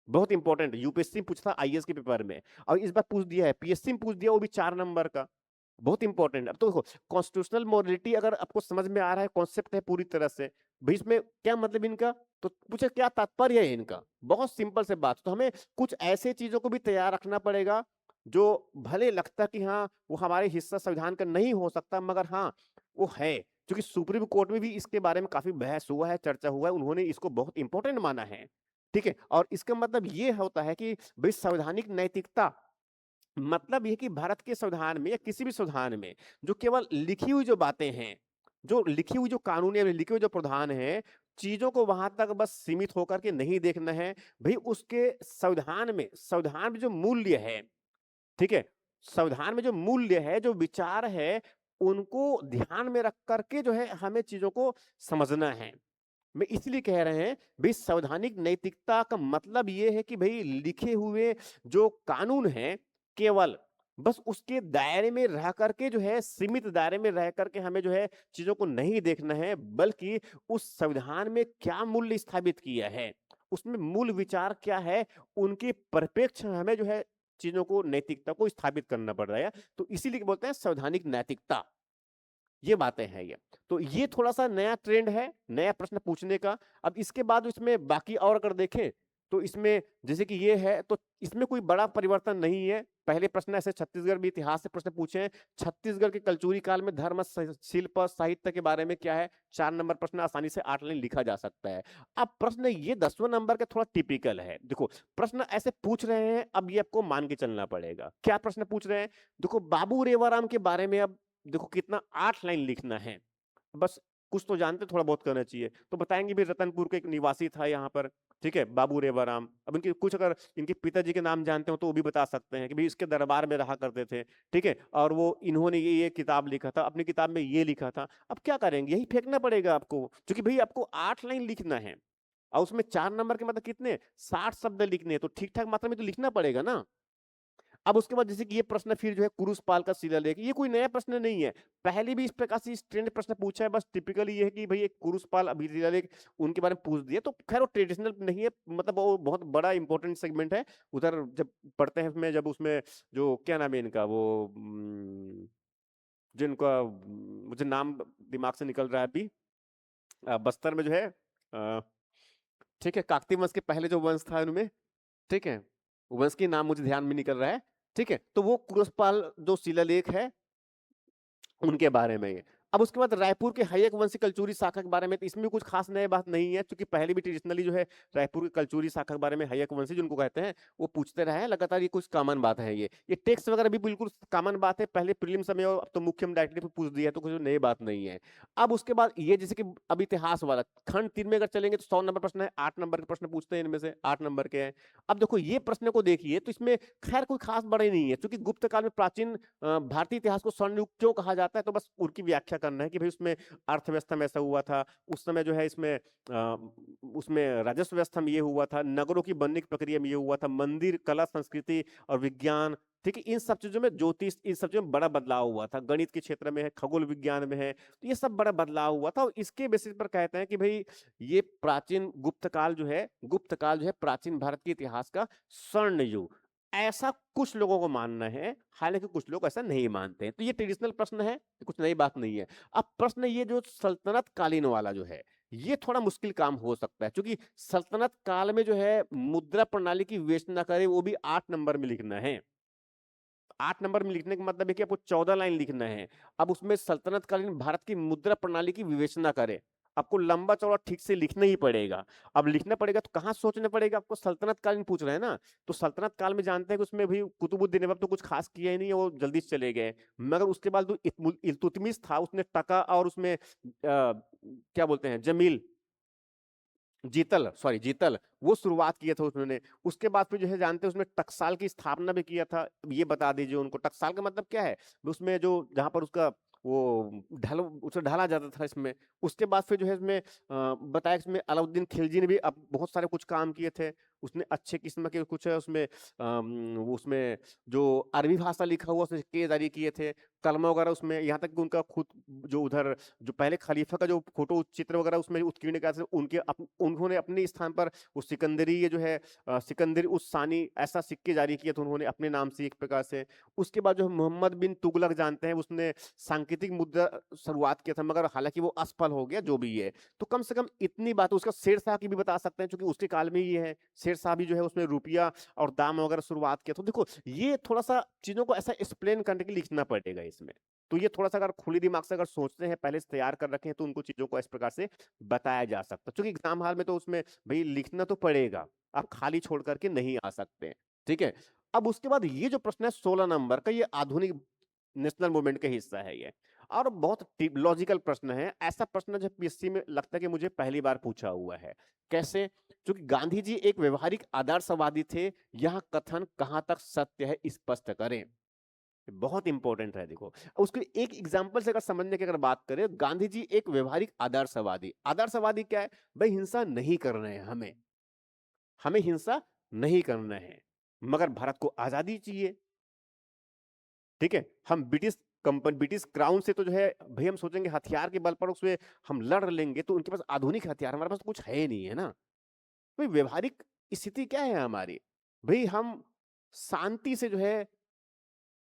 [SPEAKER 1] बहुत इंपॉर्टेंट, यूपीएससी में पूछता आईएएस के पेपर में, और इस बार पूछ दिया है, पीएससी में पूछ दिया, वो भी 4 नंबर का, बहुत इंपॉर्टेंट। अब तो देखो कॉन्स्टिट्यूशनल मॉरलिटी अगर आपको समझ में आ रहा है, कॉन्सेप्ट है पूरी तरह से, भाई इसमें क्या मतलब इनका, तो पूछे क्या तात्पर्य है इनका, बहुत सिंपल से बात। तो हमें कुछ ऐसे चीजों को भी तैयार रखना पड़ेगा जो भले लगता कि हाँ वो हमारे हिस्सा संविधान का नहीं हो सकता, मगर हाँ वो है, क्योंकि सुप्रीम कोर्ट में भी इसके बारे में काफी बहस हुआ है, चर्चा हुआ है, उन्होंने इसको बहुत इंपॉर्टेंट माना है, ठीक है। और इसका मतलब ये होता है कि भाई संवैधानिक नैतिकता मतलब ये कि भारत के संविधान में या किसी भी संविधान में जो केवल लिखी हुई जो बातें हैं, जो लिखी हुई जो कानून है, लिखे हुए जो प्रावधान है, चीजों को वहां तक बस सीमित होकर के नहीं देखना है, भाई उसके संविधान में जो मूल्य है, ठीक है, संविधान में जो मूल्य है, जो विचार है, उनको ध्यान में रख करके जो है हमें चीजों को समझना है। मैं इसलिए कह रहे हैं भाई संवैधानिक नैतिकता का मतलब ये है कि भाई लिखे हुए जो कानून है, केवल बस उसके दायरे में रह करके जो है, सीमित दायरे में रह करके हमें जो है चीजों को नहीं देखना है, बल्कि उस संविधान में क्या मूल्य स्थापित किया है, उसमें मूल विचार क्या है, उनके परिप्रेक्ष्य हमें जो है चीजों को, नैतिकता को स्थापित करना पड़ रहा है। तो इसीलिए बोलते हैं संवैधानिक नैतिकता, ये बातें हैं ये। तो ये थोड़ा सा नया ट्रेंड है, नया प्रश्न पूछने का। अब इसके बाद इसमें बाकी और अगर देखें तो इसमें जैसे कि ये है, तो इसमें कोई बड़ा परिवर्तन नहीं है। पहले प्रश्न ऐसे छत्तीसगढ़ भी इतिहास से प्रश्न पूछे हैं, छत्तीसगढ़ के कलचुरी काल में धर्म शिल्प साहित्य के बारे में क्या है, 4 नंबर प्रश्न आसानी से 8 लाइन लिखा जा सकता है। अब प्रश्न ये 10वें नंबर का थोड़ा टिपिकल है। देखो प्रश्न ऐसे पूछ रहे हैं, अब ये आपको मान के चलना पड़ेगा। क्या प्रश्न पूछ रहे हैं, देखो बाबू रेवाराम के बारे में, अब देखो कितना 8 लाइन लिखना है, बस कुछ तो जानते, थोड़ा बहुत करना चाहिए। तो बताएंगे भी रतनपुर के एक निवासी था यहाँ पर, ठीक है, बाबू रेवाराम। अब इनके कुछ अगर इनके पिताजी के नाम जानते हो तो वो भी बता सकते हैं कि भाई इसके दरबार में रहा करते थे, ठीक है, और वो इन्होंने ये किताब लिखा था, अपनी किताब में ये लिखा था। अब क्या करेंगे, यही फेंकना पड़ेगा आपको, क्योंकि भाई आपको 8 लाइन लिखना है और उसमें 4 नंबर के मतलब कितने, 60 शब्द लिखने हैं, तो ठीक ठाक मात्रा में तो लिखना पड़ेगा ना। अब उसके बाद जैसे कि ये प्रश्न फिर जो है कुरुसपाल का शिलालेख, ये कोई नया प्रश्न नहीं है, पहले भी इस प्रकार से इस ट्रेंड प्रश्न पूछा है, बस टिपिकली ये है कि भाई एक कुरुसपाल अभी शिलालेख उनके बारे में पूछ दिया। तो खैर वो ट्रेडिशनल नहीं है, मतलब वो बहुत बड़ा इंपॉर्टेंट सेगमेंट है। उधर जब पढ़ते हैं उसमें, जब उसमें जो क्या नाम है इनका, वो जिनका मुझे नाम दिमाग से निकल रहा है अभी, बस्तर में जो है, ठीक है, काकतीय वंश के पहले जो वंश था उनमें, ठीक है, वंश के नाम मुझे ध्यान में निकल रहा है, ठीक है, तो वो कुरुसपाल जो शिलालेख है उनके बारे में। अब उसके बाद रायपुर के हयक वंशी कलचुरी शाखा के बारे में, तो इसमें कुछ खास नई बात नहीं है, क्योंकि पहले भी ट्रेडिशनली जो है रायपुर के कलचुरी शाखा के बारे में, हयक वंशी जिनको कहते हैं, वो पूछते रहे हैं लगातार, ये कुछ कॉमन बात है। ये टेक्स्ट वगैरह भी बिल्कुल कॉमन बात है, पहले प्रीलिम्स में और अब तो मुख्य में डायरेक्टली पूछ दिया, तो कुछ नई बात नहीं है। अब उसके बाद ये जैसे कि अब इतिहास वाला खंड 3 में अगर चलेंगे तो 100 नंबर प्रश्न है, 8 नंबर के प्रश्न पूछते हैं, इनमें से 8 नंबर के हैं। अब देखो ये प्रश्न को देखिए, तो इसमें खैर कोई खास बड़े नहीं है, क्योंकि गुप्त काल में प्राचीन भारतीय इतिहास को स्वर्ण युग क्यों कहा जाता है, तो बस उनकी व्याख्या करना है कि भाई उसमें अर्थव्यवस्था में ऐसा हुआ था, उस समय जो है इसमें उसमें राजस्व व्यवस्था में ये हुआ था, नगरों की बनने की प्रक्रिया में ये हुआ था, मंदिर, कला, संस्कृति और विज्ञान, ठीक है, इन सब चीजों में, ज्योतिष, इन सब चीजों में बड़ा बदलाव हुआ था, गणित के क्षेत्र में है, खगोल विज्ञान में है, तो ये सब बड़ा बदलाव हुआ था। और इसके बेसिस पर कहते हैं कि भाई ये प्राचीन गुप्त काल जो है प्राचीन भारत के इतिहास का स्वर्ण युग, ऐसा कुछ लोगों को मानना है, हालांकि कुछ लोग ऐसा नहीं मानते हैं। तो ये ट्रेडिशनल प्रश्न है, कुछ नई बात नहीं है। अब प्रश्न ये जो सल्तनत कालीन वाला जो है, ये थोड़ा मुश्किल काम हो सकता है, क्योंकि सल्तनत काल में जो है मुद्रा प्रणाली की विवेचना करे, वो भी 8 नंबर में लिखना है। 8 नंबर में लिखने का मतलब है कि आपको 14 लाइन लिखना है। अब उसमें सल्तनत कालीन भारत की मुद्रा प्रणाली की विवेचना करे, आपको लंबा चौड़ा ठीक से लिखना ही पड़ेगा। अब लिखना पड़ेगा तो कहाँ सोचना पड़ेगा आपको, सल्तनत कालीन पूछ रहे हैं ना, तो सल्तनत काल में जानते हैं कि उसमें भी कुतुबुद्दीन ऐबक तो कुछ खास किया ही नहीं है, वो जल्दी से चले गए। मगर उसके बाद जो इल्तुतमिश था, उसने टका और उसमें क्या बोलते हैं, जीतल वो शुरुआत किया था उन्होंने। उसके बाद फिर जो है जानते हैं उसमें टकसाल की स्थापना भी किया था। ये बता दीजिए उनको, टकसाल का मतलब क्या है, उसमें जो जहां पर उसका वो उसे ढाला जाता था इसमें। उसके बाद फिर जो है इसमें बताया, इसमें अलाउद्दीन खिलजी ने भी अब बहुत सारे कुछ काम किए थे, उसने अच्छे किस्म के कुछ है उसमें उसमें जो अरबी भाषा लिखा हुआ उसने के जारी किए थे। कलमा वगैरह उसमें, यहाँ तक कि उनका खुद जो उधर जो पहले खलीफा का जो फोटो चित्र वगैरह उसमें उत्कीर्ण किया, उनके उन्होंने अपने स्थान पर उस सिकंदरी ये जो है सिकंदरी उस सानी ऐसा सिक्के जारी किए थे उन्होंने अपने नाम से एक प्रकार से। उसके बाद जो मोहम्मद बिन तुगलक जानते हैं, उसने सांकेतिक मुद्रा शुरुआत किया था, मगर हालांकि वो असफल हो गया जो भी है। तो कम से कम इतनी बात। उसका शेरशाह की भी बता सकते हैं, क्योंकि उसके काल में ये है, शेरशाह भी जो है उसमें रुपया और दाम वगैरह शुरुआत किया। तो देखो ये थोड़ा सा चीजों को ऐसा एक्सप्लेन करने के लिए लिखना पड़ेगा इसमें। तो ये थोड़ा सा अगर खुले दिमाग से अगर सोचते हैं, पहले से तैयार कर रखे हैं, तो उनको चीजों को इस प्रकार से बताया जा सकता है। क्योंकि एग्जाम हाल में तो उसमें भाई लिखना तो पड़ेगा, आप खाली छोड़ करके नहीं आ सकते। ठीक है। अब उसके बाद ये जो प्रश्न है 16 नंबर का, ये आधुनिक नेशनल मूवमेंट का हिस्सा है ये, और बहुत लॉजिकल प्रश्न है। ऐसा प्रश्न जब पीएससी में लगता है कि मुझे पहली बार पूछा हुआ है। कैसे? क्योंकि गांधी जी एक व्यवहारिक आदर्शवादी थे, यह कथन कहां तक सत्य है स्पष्ट करें। बहुत इंपॉर्टेंट है। देखो उसके एक एग्जांपल से अगर समझने की अगर बात करें, गांधी जी एक व्यवहारिक आदर्शवादी, आदर्शवादी क्या है भाई? हिंसा नहीं कर रहे हैं, हमें हमें हिंसा नहीं करना है, मगर भारत को आजादी चाहिए। ठीक है। हम ब्रिटिश कंपनी, ब्रिटिश क्राउन से तो जो है भाई हम सोचेंगे हथियार के बल पर उसमें हम लड़ लेंगे, तो उनके पास आधुनिक हथियार, हमारे पास कुछ है नहीं है ना। भाई व्यवहारिक स्थिति क्या है हमारी? भाई हम शांति से जो है,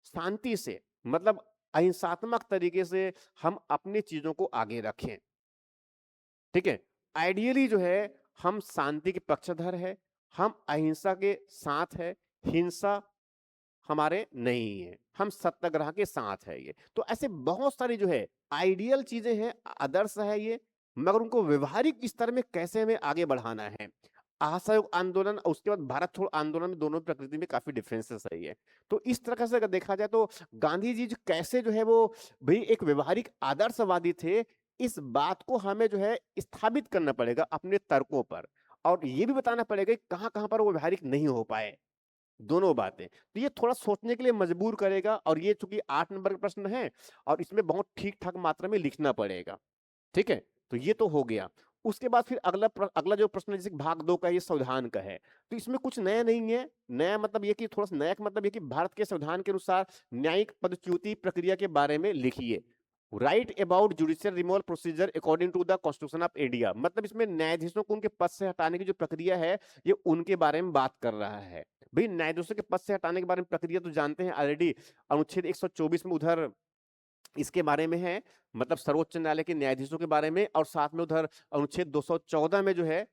[SPEAKER 1] शांति से मतलब अहिंसात्मक तरीके से हम अपनी चीजों को आगे रखें। ठीक है। आइडियली जो है हम शांति के पक्षधर है, हम अहिंसा के साथ है, हिंसा हमारे नहीं है, हम सत्याग्रह के साथ है। ये तो ऐसे बहुत सारी जो है आइडियल चीजें हैं, आदर्श है ये, मगर उनको व्यवहारिक स्तर में कैसे हमें आगे बढ़ाना है। असहयोग आंदोलन और उसके बाद भारत छोड़ आंदोलन में दोनों प्रकृति में काफी डिफरेंसेस है ये। तो इस तरह से अगर देखा जाए तो गांधी जी जो कैसे जो है वो भाई एक व्यवहारिक आदर्शवादी थे, इस बात को हमें जो है स्थापित करना पड़ेगा अपने तर्कों पर, और ये भी बताना पड़ेगा कि कहां कहां पर वो व्यवहारिक नहीं हो पाए। दोनों बातें तो ये थोड़ा सोचने के लिए मजबूर करेगा, और ये चूंकि 8 नंबर का प्रश्न है और इसमें बहुत ठीक ठाक मात्रा में लिखना पड़ेगा। ठीक है। तो ये तो हो गया। उसके बाद फिर अगला जो प्रश्न है, जैसे भाग 2 का, ये संविधान का है। तो इसमें कुछ नया नहीं है। नया मतलब ये कि थोड़ा सा नया का मतलब ये कि भारत के संविधान के अनुसार न्यायिक पदच्युति प्रक्रिया के बारे में लिखिए। Write about judicial removal procedure according to the constitution of India, मतलब इसमें न्यायाधीशों को उनके पद से हटाने की जो प्रक्रिया है, ये उनके बारे में बात कर रहा है। भाई न्यायाधीशों के पद से हटाने के बारे में प्रक्रिया तो जानते हैं ऑलरेडी, अनुच्छेद 124 में उधर इसके बारे में है, मतलब सर्वोच्च न्यायालय के न्यायाधीशों के बारे में, और साथ में उधर अनुच्छेद 214 में जो है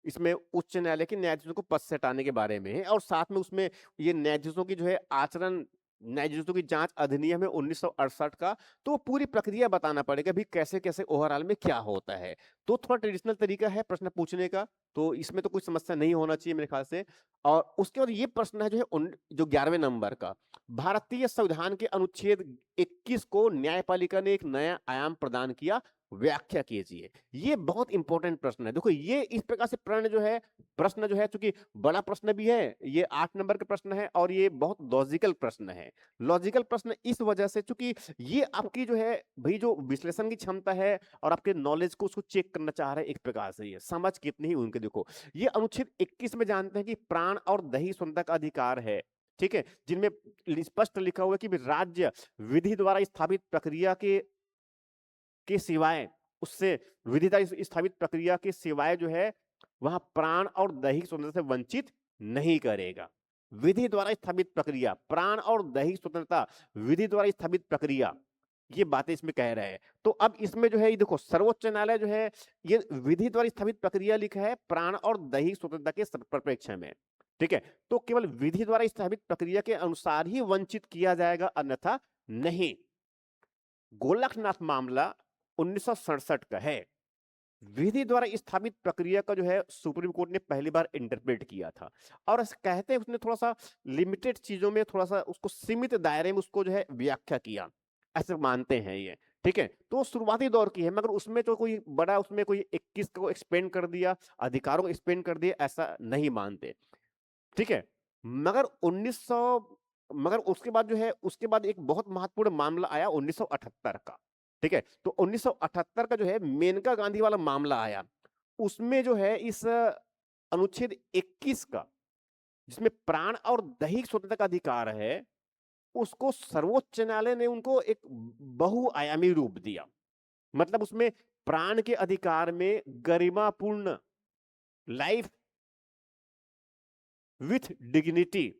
[SPEAKER 1] इसमें उच्च न्यायालय के न्यायाधीशों को पद से हटाने के बारे में है, और साथ में उसमें ये न्यायाधीशों की जो है आचरण, न्यायाधीशों की जांच अधिनियम है 1968 का। तो वो पूरी प्रक्रिया बताना पड़ेगा भी कैसे कैसे ओवरऑल में क्या होता है। तो थोड़ा ट्रेडिशनल तरीका है प्रश्न पूछने का, तो इसमें तो कोई समस्या नहीं होना चाहिए मेरे ख्याल से। और उसके बाद ये प्रश्न है जो है जो 11वें नंबर का, भारतीय संविधान के अनुच्छेद 21 को न्यायपालिका ने एक नया आयाम प्रदान किया, व्याख्या कीजिए। ये बहुत इंपॉर्टेंट प्रश्न है। देखो ये इस प्रकार से प्रश्न जो है चूंकि बड़ा प्रश्न भी है, ये 8 नंबर का प्रश्न है, और ये बहुत लॉजिकल प्रश्न है। लॉजिकल प्रश्न इस वजह से चूंकि ये आपकी जो है भाई जो विश्लेषण की क्षमता है और आपके नॉलेज को उसको चेक करना चाह रहे हैं एक प्रकार से, ये समझ कितनी ही उनके। देखो ये अनुच्छेद 21 में जानते हैं कि प्राण और दही स्वतंत्रता का अधिकार है। ठीक है। जिनमें स्पष्ट लिखा हुआ है कि राज्य विधि द्वारा स्थापित प्रक्रिया के सिवाय, उससे विधि द्वारा स्थापित प्रक्रिया के सिवाय जो है वहां प्राण और दैहिक स्वतंत्रता से वंचित नहीं करेगा। विधि द्वारा स्थापित प्रक्रिया, प्राण और दैहिक स्वतंत्रता, विधि द्वारा स्थापित प्रक्रिया, ये बातें इसमें कह रहे हैं। तो अब इसमें जो है ये देखो सर्वोच्च न्यायालय जो है ये विधि द्वारा स्थापित प्रक्रिया लिखा है प्राण और दैहिक स्वतंत्रता के परिप्रेक्ष्य में। ठीक है। तो केवल विधि द्वारा स्थापित प्रक्रिया के अनुसार ही वंचित किया जाएगा, अन्यथा नहीं। गोलकनाथ मामला 1967 का है। विधि द्वारा स्थापित प्रक्रिया का जो है सुप्रीम कोर्ट ने पहली बार इंटरप्रेट किया था, और कहते हैं उसने थोड़ा सा लिमिटेड चीजों में, थोड़ा सा उसको सीमित दायरे में उसको जो है व्याख्या किया, ऐसे मानते हैं ये। ठीक है। तो शुरुआती दौर की है, मगर उसमें तो कोई बड़ा, उसमें कोई 21 को एक्सपेंड कर दिया, अधिकारों को एक्सपेंड कर दिया, ऐसा नहीं मानते। ठीक है। मगर 1900, मगर उसके बाद जो है उसके बाद एक बहुत महत्वपूर्ण मामला आया 1978 का। ठीक है। तो 1978 का जो है मेनका गांधी वाला मामला आया, उसमें जो है इस अनुच्छेद 21 का, जिसमें प्राण और दैहिक स्वतंत्रता का अधिकार है, उसको सर्वोच्च न्यायालय ने उनको एक बहुआयामी रूप दिया। मतलब उसमें प्राण के अधिकार में गरिमापूर्ण लाइफ विथ डिग्निटी,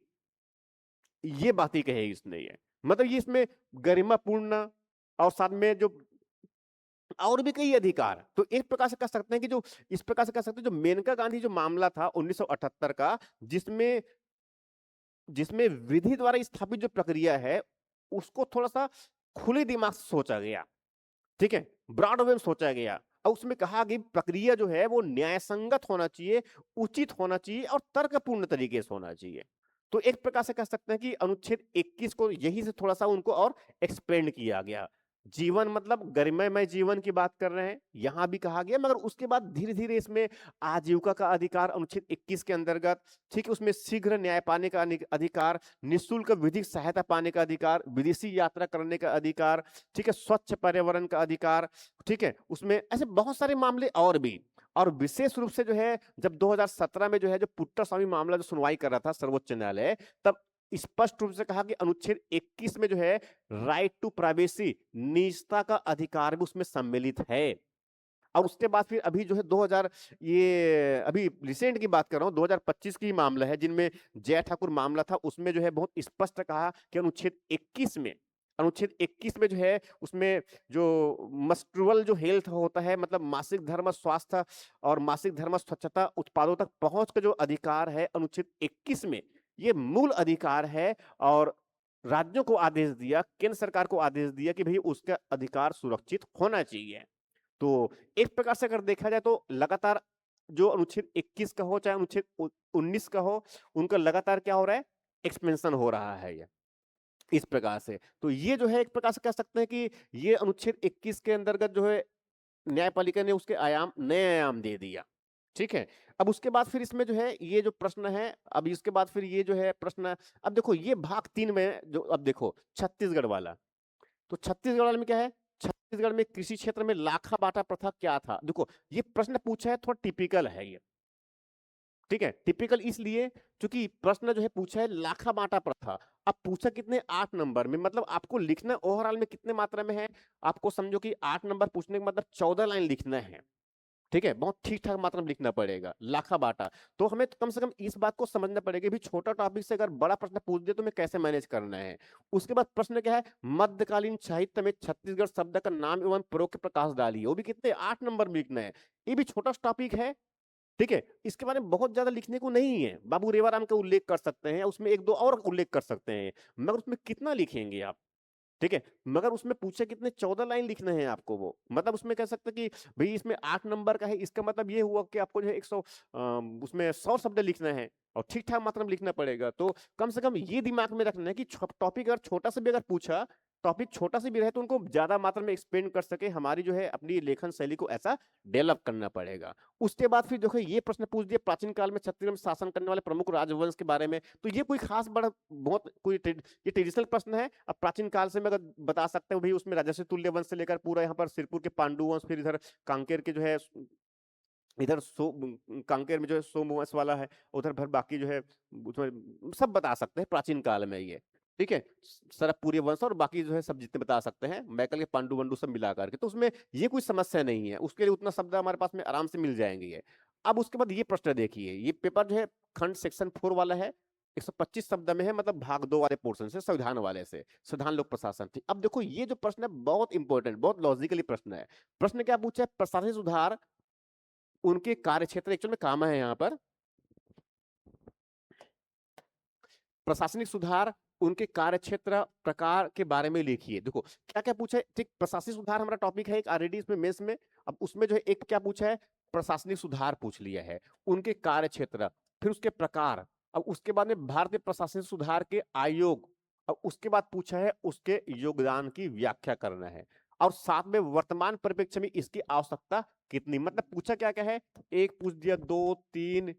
[SPEAKER 1] ये बातें कही इसने। ये मतलब ये इसमें गरिमापूर्ण और साथ में जो और भी कई अधिकार, तो एक प्रकार से कह सकते हैं कि जो इस प्रकार से कह सकते हैं जो मेनका गांधी जो मामला था 1978 का, जिसमें जिसमें विधि द्वारा स्थापित जो प्रक्रिया है उसको थोड़ा सा खुले दिमाग से सोचा गया, ठीक है, ब्रॉड वे में सोचा गया और उसमें कहा कि प्रक्रिया जो है वो न्यायसंगत होना चाहिए, उचित होना चाहिए और तर्कपूर्ण तरीके से होना चाहिए। तो एक प्रकार से कह सकते हैं कि अनुच्छेद 21 को यही से थोड़ा सा उनको और एक्सपेंड किया गया। जीवन मतलब गरिमामय जीवन की बात कर रहे हैं, यहां भी कहा गया, मगर उसके बाद धीरे धीरे इसमें आजीविका का अधिकार अनुच्छेद 21 के अंतर्गत, ठीक है, उसमें शीघ्र न्याय पाने का अधिकार, निःशुल्क विधिक सहायता पाने का अधिकार, विदेशी यात्रा करने का अधिकार, ठीक है, स्वच्छ पर्यावरण का अधिकार, ठीक है, उसमें ऐसे बहुत सारे मामले और भी। और विशेष रूप से जो है जब 2017 में जो है जो पुट्टास्वामी मामला जो सुनवाई कर रहा था सर्वोच्च न्यायालय, तब स्पष्ट रूप से कहा कि अनुच्छेद 21 में जो है राइट टू प्राइवेसी, निजता का अधिकार भी उसमें सम्मिलित है। और उसके बाद फिर अभी जो है 2000 ये अभी रिसेंट की बात कर रहा हूं, 2025 की मामला है जिनमें जय ठाकुर मामला था, उसमें जो है बहुत स्पष्ट कहा कि अनुच्छेद 21 में जो है उसमें जो मस्ट्रुअल जो हेल्थ होता है, मतलब मासिक धर्म स्वास्थ्य और मासिक धर्म स्वच्छता उत्पादों तक पहुंच का जो अधिकार है अनुच्छेद 21 में, ये मूल अधिकार है। और राज्यों को आदेश दिया, केंद्र सरकार को आदेश दिया कि भाई उसका अधिकार सुरक्षित होना चाहिए। तो एक प्रकार से अगर देखा जाए तो लगातार जो अनुच्छेद 21 का हो चाहे अनुच्छेद 19 का हो, उनका लगातार क्या हो रहा है, एक्सपेंशन हो रहा है ये इस प्रकार से। तो ये जो है एक प्रकार से कह सकते हैं कि ये अनुच्छेद 21 के अंतर्गत जो है न्यायपालिका ने उसके आयाम नए आयाम दे दिया, ठीक है। अब उसके बाद फिर इसमें जो है ये जो प्रश्न है, अब इसके बाद फिर ये जो है प्रश्न, अब देखो ये भाग 3 में जो, अब देखो छत्तीसगढ़ वाला, तो छत्तीसगढ़ वाले में क्या है, छत्तीसगढ़ में कृषि क्षेत्र में लाखा बाटा प्रथा क्या था। देखो ये प्रश्न पूछा है, थोड़ा टिपिकल है ये, ठीक है, टिपिकल इसलिए क्योंकि प्रश्न जो है पूछा है लाखा बाटा प्रथा। अब पूछा कितने, 8 नंबर में, मतलब आपको लिखना ओवरऑल में कितने मात्रा में है, आपको समझो कि 8 नंबर पूछने का मतलब 14 लाइन लिखना है, ठीक है, बहुत ठीक ठाक मात्रा में लिखना पड़ेगा लाखा बाटा। तो हमें कम से कम इस बात को समझना पड़ेगा भी छोटा टॉपिक से अगर बड़ा प्रश्न पूछ दे तो हमें कैसे मैनेज करना है। उसके बाद प्रश्न क्या है, मध्यकालीन साहित्य में छत्तीसगढ़ शब्द का नाम एवं प्रयोग के प्रकाश डालिए, वो भी कितने, 8 नंबर में लिखना है। ये भी छोटा टॉपिक है, ठीक है, इसके बारे में बहुत ज्यादा लिखने को नहीं है। बाबू रेवाराम का उल्लेख कर सकते हैं, उसमें एक दो और उल्लेख कर सकते हैं, मगर उसमें कितना लिखेंगे आप, ठीक है। मगर उसमें पूछे कितने, 14 लाइन लिखने हैं आपको, वो मतलब उसमें कह सकते हैं कि भाई इसमें 8 नंबर का है, इसका मतलब ये हुआ कि आपको जो है 100 उसमें 100 शब्द लिखना है और ठीक ठाक मात्रा में लिखना पड़ेगा। तो कम से कम ये दिमाग में रखना है कि टॉपिक अगर छोटा सा भी अगर पूछा, टॉपिक छोटा सा भी रहे तो उनको ज्यादा मात्रा में एक्सप्लेन कर सके, हमारी जो है अपनी लेखन शैली को ऐसा डेवलप करना पड़ेगा। उसके बाद फिर देखो ये प्रश्न पूछ दिया, प्राचीन काल में छत्तीसगढ़ में शासन करने वाले प्रमुख राजवंश के बारे में, तो ये कोई खास बड़ा बहुत कोई ये ट्रेडिशनल प्रश्न है। अब प्राचीन काल से मैं अगर बता सकते हो भाई, उसमें राजर्षि तुल्य वंश से लेकर पूरा यहाँ पर सिरपुर के पांडु वंश, फिर इधर कांकेर के जो है इधर कांकेर में जो है सोमवंश वाला है, उधर भर बाकी जो है उसमें सब बता सकते हैं प्राचीन काल में ये, ठीक है, सरपूर्य वंश और बाकी जो है सब जितने बता सकते हैं, मैकल के पांडु वंडु सब मिला करके, तो उसमें ये कोई समस्या नहीं है, उसके लिए उतना शब्द हमारे पास में आराम से मिल जाएंगे ये। अब उसके बाद ये प्रश्न देखिए, ये पेपर जो है खंड सेक्शन 4 वाला है, 125 शब्द में है, मतलब भाग 2 वाले पोर्शन से, संविधान वाले से, संविधान लोक प्रशासन। ठीक, अब देखो ये जो प्रश्न है बहुत इंपॉर्टेंट, बहुत लॉजिकली प्रश्न है। प्रश्न क्या पूछा है, प्रशासनिक सुधार उनके कार्य क्षेत्र, एक्चुअल में काम है यहाँ पर प्रशासनिक सुधार उनके कार्य क्षेत्र प्रकार के बारे में लिखिए। देखो क्या क्या पूछा है, ठीक, प्रशासनिक सुधार हमारा टॉपिक है एक ऑलरेडी इसमें मेंस में। अब उसमें जो है एक क्या पूछा है, प्रशासनिक सुधार पूछ लिया है, उनके कार्य क्षेत्र, फिर उसके प्रकार, अब उसके बाद में भारतीय प्रशासनिक सुधार के आयोग, अब उसके बाद पूछा है उसके योगदान की व्याख्या करना है, और साथ में वर्तमान परिप्रेक्ष्य में इसकी आवश्यकता कितनी, मतलब पूछा क्या क्या है, एक पूछ दिया, 2 3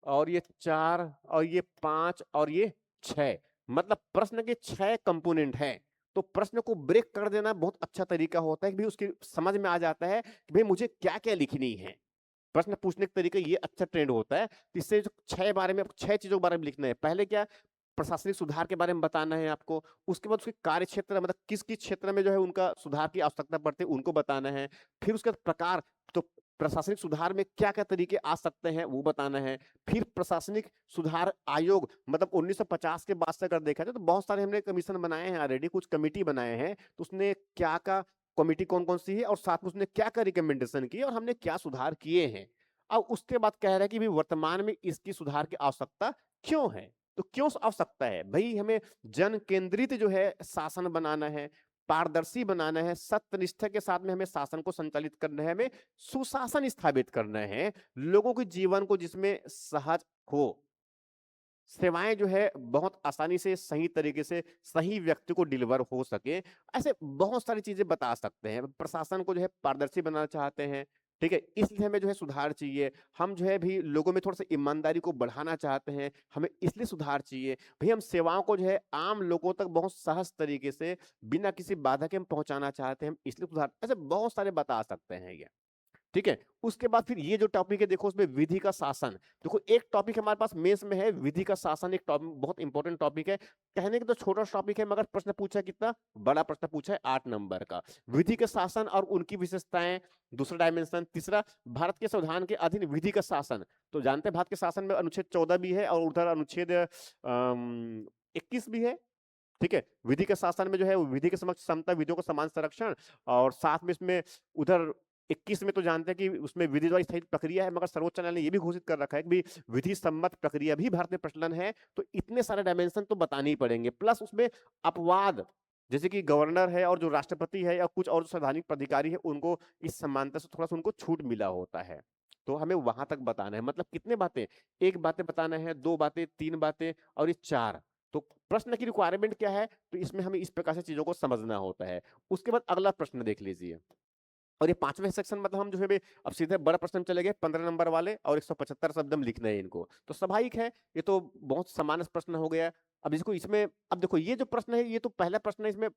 [SPEAKER 1] और ये 4 और ये 5 और ये 6, मतलब प्रश्न के 6 कंपोनेंट है। तो प्रश्न को ब्रेक कर देना बहुत अच्छा तरीका होता है कि भाई उसकी समझ में आ जाता है कि भाई मुझे क्या क्या लिखनी है। प्रश्न पूछने का तरीका ये अच्छा ट्रेंड होता है, इससे जो 6 बारे में, 6 चीजों के बारे में लिखना है। पहले क्या, प्रशासनिक सुधार के बारे में बताना है आपको, उसके बाद उसके कार्य क्षेत्र मतलब किस किस क्षेत्र में जो है उनका सुधार की आवश्यकता पड़ती है उनको बताना है, फिर उसके बाद प्रकार, तो प्रशासनिक सुधार में क्या क्या तरीके आ सकते हैं वो बताना है, फिर प्रशासनिक सुधार आयोग मतलब 1950 के बाद से अगर देखा जाए तो बहुत सारे हमने कमीशन बनाए हैं ऑलरेडी, कुछ कमेटी बनाए हैं, तो उसने क्या क्या कमेटी कौन कौन सी है और साथ में उसने क्या क्या रिकमेंडेशन की और हमने क्या सुधार किए हैं। अब उसके बाद कह रहा है कि भाई वर्तमान में इसकी सुधार की आवश्यकता क्यों है, तो क्यों आवश्यकता है भाई, हमें जन केंद्रित जो है शासन बनाना है, पारदर्शी बनाना है, सत्यनिष्ठा के साथ में हमें शासन को संचालित करना है, हमें सुशासन स्थापित करना है, लोगों के जीवन को जिसमें सहज हो, सेवाएं जो है बहुत आसानी से सही तरीके से सही व्यक्ति को डिलीवर हो सके, ऐसे बहुत सारी चीजें बता सकते हैं। प्रशासन को जो है पारदर्शी बनाना चाहते हैं, ठीक है, इसलिए हमें जो है सुधार चाहिए। हम जो है भी लोगों में थोड़ा सा ईमानदारी को बढ़ाना चाहते हैं, हमें इसलिए सुधार चाहिए। भाई हम सेवाओं को जो है आम लोगों तक बहुत सहज तरीके से बिना किसी बाधा के हम पहुंचाना चाहते हैं, हम इसलिए सुधार, ऐसे बहुत सारे बता सकते हैं ये, ठीक है। उसके बाद फिर ये जो टॉपिक है देखो उसमें विधि का शासन, देखो एक टॉपिक हमारे पास मेंस में है विधि का शासन, एक टॉपिक बहुत इंपॉर्टेंट टॉपिक है, कहने के तो छोटा टॉपिक है मगर प्रश्न पूछा है कितना बड़ा, प्रश्न पूछा है 8 नंबर का। विधि का शासन और उनकी विशेषताएं, दूसरा डायमेंशन। तीसरा, भारत के संविधान के अधीन विधि का शासन, तो जानते हैं भारत के शासन में अनुच्छेद 14 भी है और उधर अनुच्छेद 21 भी है, ठीक है। विधि के शासन में जो है विधि के समक्ष समता, विधियों का समान संरक्षण, और साथ में इसमें उधर 21 में तो जानते हैं कि उसमें विधि द्वारा स्थायी प्रक्रिया है, मगर सर्वोच्च न्यायालय ने यह भी घोषित कर रखा है कि विधि सम्मत प्रक्रिया भी भारत में प्रचलन है, तो इतने सारे डायमेंशन तो बताने ही पड़ेंगे। प्लस उसमें अपवाद, जैसे कि गवर्नर है और जो राष्ट्रपति है या कुछ और जो संवैधानिक प्राधिकारी है उनको इस समानता से थोड़ा सा उनको छूट मिला होता है, तो हमें वहां तक बताना है। मतलब कितने बातें, एक बातें बताना है, दो बातें, तीन बातें और ये चार, तो प्रश्न की रिक्वायरमेंट क्या है, तो इसमें हमें इस प्रकार से चीजों को समझना होता है। उसके बाद अगला प्रश्न देख लीजिए, और ये 5वें सेक्शन मतलब हम जो है अब सीधे बड़ा प्रश्न में चले गए 15 नंबर वाले, और 175 शब्द हम लिखना है इनको, तो स्वाभाविक है ये तो बहुत सामान्य प्रश्न हो गया। अब इसको इसमें, अब देखो ये जो प्रश्न है ये तो पहला प्रश्न है, इसमें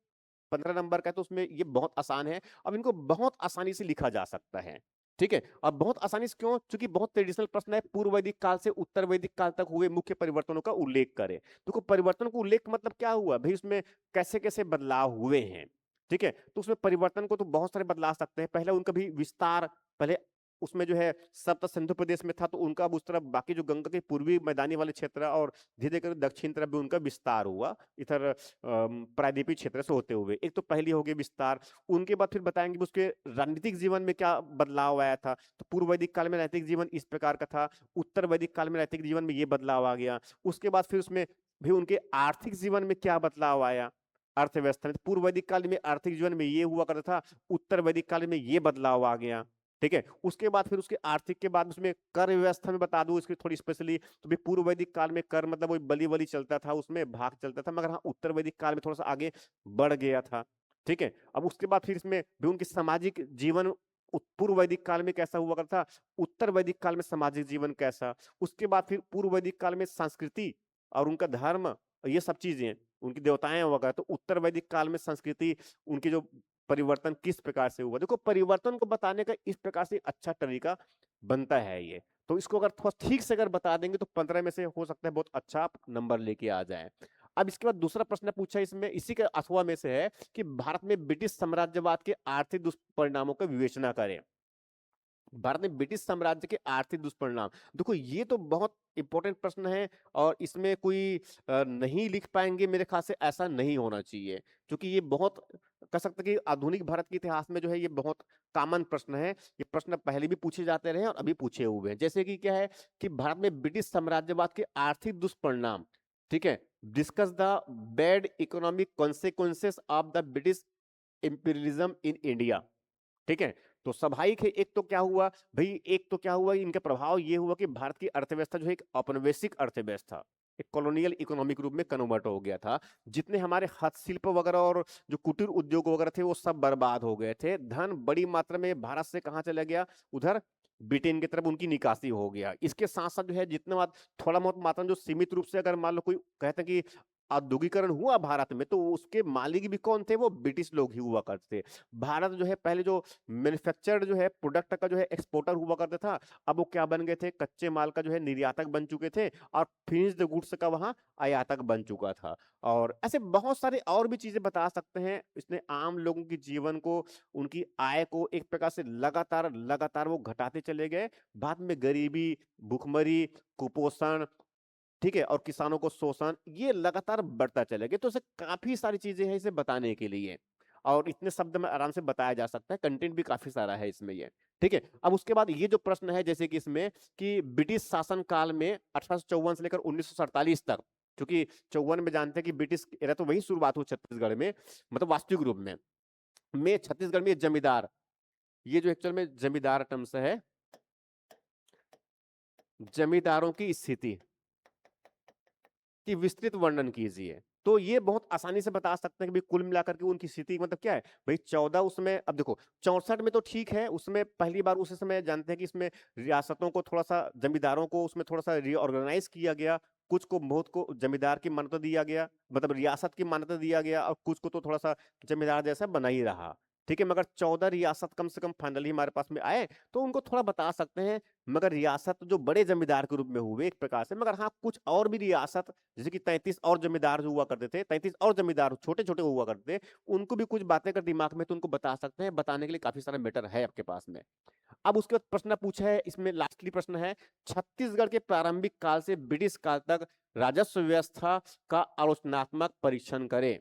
[SPEAKER 1] 15 नंबर का है, तो उसमें ये बहुत आसान है। अब इनको बहुत आसानी से लिखा जा सकता है, ठीक है। अब बहुत आसानी से क्यों, क्योंकि बहुत ट्रेडिशनल प्रश्न है, पूर्व वैदिक काल से उत्तर वैदिक काल तक हुए मुख्य परिवर्तनों का उल्लेख करें। देखो परिवर्तन को उल्लेख मतलब क्या हुआ भाई, उसमें कैसे कैसे बदलाव हुए हैं, ठीक है। तो उसमें परिवर्तन को तो बहुत सारे बदला सकते हैं। पहले उनका भी विस्तार, पहले उसमें जो है सप्त सिंधु प्रदेश में था, तो उनका अब उस तरफ बाकी जो गंगा के पूर्वी मैदानी वाले क्षेत्र और धीरे धीरे दक्षिण तरफ भी उनका विस्तार हुआ, इधर प्रायद्वीपीय क्षेत्र से होते हुए। एक तो पहली हो गई विस्तार, उनके बाद फिर बताएंगे उसके राजनीतिक जीवन में क्या बदलाव आया था। तो पूर्व वैदिक काल में राजनीतिक जीवन इस प्रकार का था, उत्तर वैदिक काल में राजनीतिक जीवन में ये बदलाव आ गया। उसके बाद फिर उसमें भी उनके आर्थिक जीवन में क्या बदलाव आया, अर्थव्यवस्था में। पूर्व वैदिक काल में आर्थिक जीवन में ये हुआ करता था, उत्तर वैदिक काल में ये बदलाव आ गया, ठीक है। उसके बाद फिर उसके आर्थिक के बाद उसमें कर व्यवस्था में बता दूं इसकी थोड़ी स्पेशली, तो भी पूर्व वैदिक काल में कर मतलब वही बलि वली चलता था, उसमें भाग चलता था, मगर हाँ उत्तर वैदिक काल में थोड़ा सा आगे बढ़ गया था, ठीक है। अब उसके बाद फिर इसमें भी उनकी सामाजिक जीवन पूर्व वैदिक काल में कैसा हुआ करता, उत्तर वैदिक काल में सामाजिक जीवन कैसा। उसके बाद फिर पूर्व वैदिक काल में संस्कृति और उनका धर्म, ये सब चीजें उनकी देवताएं वगैरह, तो उत्तर वैदिक काल में संस्कृति उनकी जो परिवर्तन किस प्रकार से हुआ। देखो परिवर्तन को बताने का इस प्रकार से अच्छा तरीका बनता है ये, तो इसको अगर थोड़ा ठीक से अगर बता देंगे तो 15 में से हो सकता है बहुत अच्छा नंबर लेके आ जाए। अब इसके बाद दूसरा प्रश्न पूछा इसमें इसी के अथवा में से है कि भारत में ब्रिटिश साम्राज्यवाद के आर्थिक दुष्परिणामों का विवेचना करें। भारत में ब्रिटिश साम्राज्य के आर्थिक दुष्परिणाम, देखो ये तो बहुत इंपॉर्टेंट प्रश्न है, और इसमें कोई नहीं लिख पाएंगे मेरे ख्याल से, ऐसा नहीं होना चाहिए, क्योंकि ये बहुत कह सकते कि आधुनिक भारत के इतिहास में जो है ये बहुत कॉमन प्रश्न है। ये प्रश्न पहले भी पूछे जाते रहे और अभी पूछे हुए हैं। जैसे कि क्या है कि भारत में ब्रिटिश साम्राज्यवाद के आर्थिक दुष्परिणाम, ठीक है, discuss the bad economic consequences of the British imperialism in India, ठीक है। तो स्वाभाविक है, एक तो क्या हुआ भाई, एक तो क्या हुआ इनका प्रभाव ये हुआ कि भारत की अर्थव्यवस्था जो है एक औपनिवेशिक अर्थव्यवस्था, एक कॉलोनियल इकोनॉमिक रूप में कन्वर्ट हो गया था। जितने हमारे हस्तशिल्प वगैरह और जो कुटीर उद्योग वगैरह थे वो सब बर्बाद हो गए थे। धन बड़ी मात्रा में भारत से कहाँ चला गया, उधर ब्रिटेन की तरफ उनकी निकासी हो गया। इसके साथ साथ जो है जितना थोड़ा बहुत मात्रा जो सीमित रूप से अगर मान लो कोई कहते हैं कि औद्योगिकरण हुआ भारत में, तो उसके मालिक भी कौन थे? वो ब्रिटिश लोग ही हुआ करते थे। भारत जो है पहले जो मैन्युफैक्चर्ड जो है प्रोडक्ट का जो है एक्सपोर्टर हुआ करता था, अब वो क्या बन गए थे? कच्चे माल का जो है निर्यातक बन चुके थे, और फिनिश्ड गुड्स का वहां आयातक बन चुका था। और ऐसे बहुत सारे और भी चीजें बता सकते हैं। इसने आम लोगों के जीवन को, उनकी आय को एक प्रकार से लगातार लगातार वो घटाते चले गए। बाद में गरीबी, भुखमरी, कुपोषण, ठीक है, और किसानों को शोषण, ये लगातार बढ़ता चले गया। तो इसे काफी सारी चीजें हैं इसे बताने के लिए, और इतने शब्द में आराम से बताया जा सकता है। कंटेंट भी काफी सारा है इसमें ये, ठीक है। अब उसके बाद ये जो प्रश्न है, जैसे कि इसमें कि ब्रिटिश शासन काल में 1854 से लेकर 1947 तक, क्योंकि 54 में जानते हैं कि ब्रिटिश एरा तो वही शुरुआत हुई छत्तीसगढ़ में, मतलब वास्तविक रूप में छत्तीसगढ़ में जमींदार, ये जो एक्चुअल में जमींदार टर्म्स है, जमींदारों की स्थिति की विस्तृत वर्णन कीजिए। तो ये बहुत आसानी से बता सकते हैं कि भाई कुल मिलाकर के उनकी स्थिति मतलब क्या है भाई। 14 उसमें, अब देखो 64 में तो ठीक है, उसमें पहली बार उस समय जानते हैं कि इसमें रियासतों को थोड़ा सा, जमींदारों को उसमें थोड़ा सा रीऑर्गेनाइज किया गया, कुछ को बहुत को जमींदार की मान्यता दिया गया, मतलब रियासत की मान्यता दिया गया, और कुछ को तो थोड़ा सा जमींदार जैसा बना ही रहा, ठीक है। मगर 14 रियासत कम से कम फाइनली हमारे पास में आए, तो उनको थोड़ा बता सकते हैं। मगर रियासत जो बड़े जमींदार के रूप में हुए एक प्रकार से, मगर हाँ कुछ और भी रियासत, जैसे कि 33 और जमींदार जो हुआ करते थे, 33 और जमींदार छोटे छोटे हुआ करते थे, उनको भी कुछ बातें अगर दिमाग में तो उनको बता सकते हैं। बताने के लिए काफी सारा मैटर है आपके पास में। अब उसके बाद प्रश्न पूछा है इसमें, लास्टली प्रश्न है, छत्तीसगढ़ के प्रारंभिक काल से ब्रिटिश काल तक राजस्व व्यवस्था का आलोचनात्मक परीक्षण करें।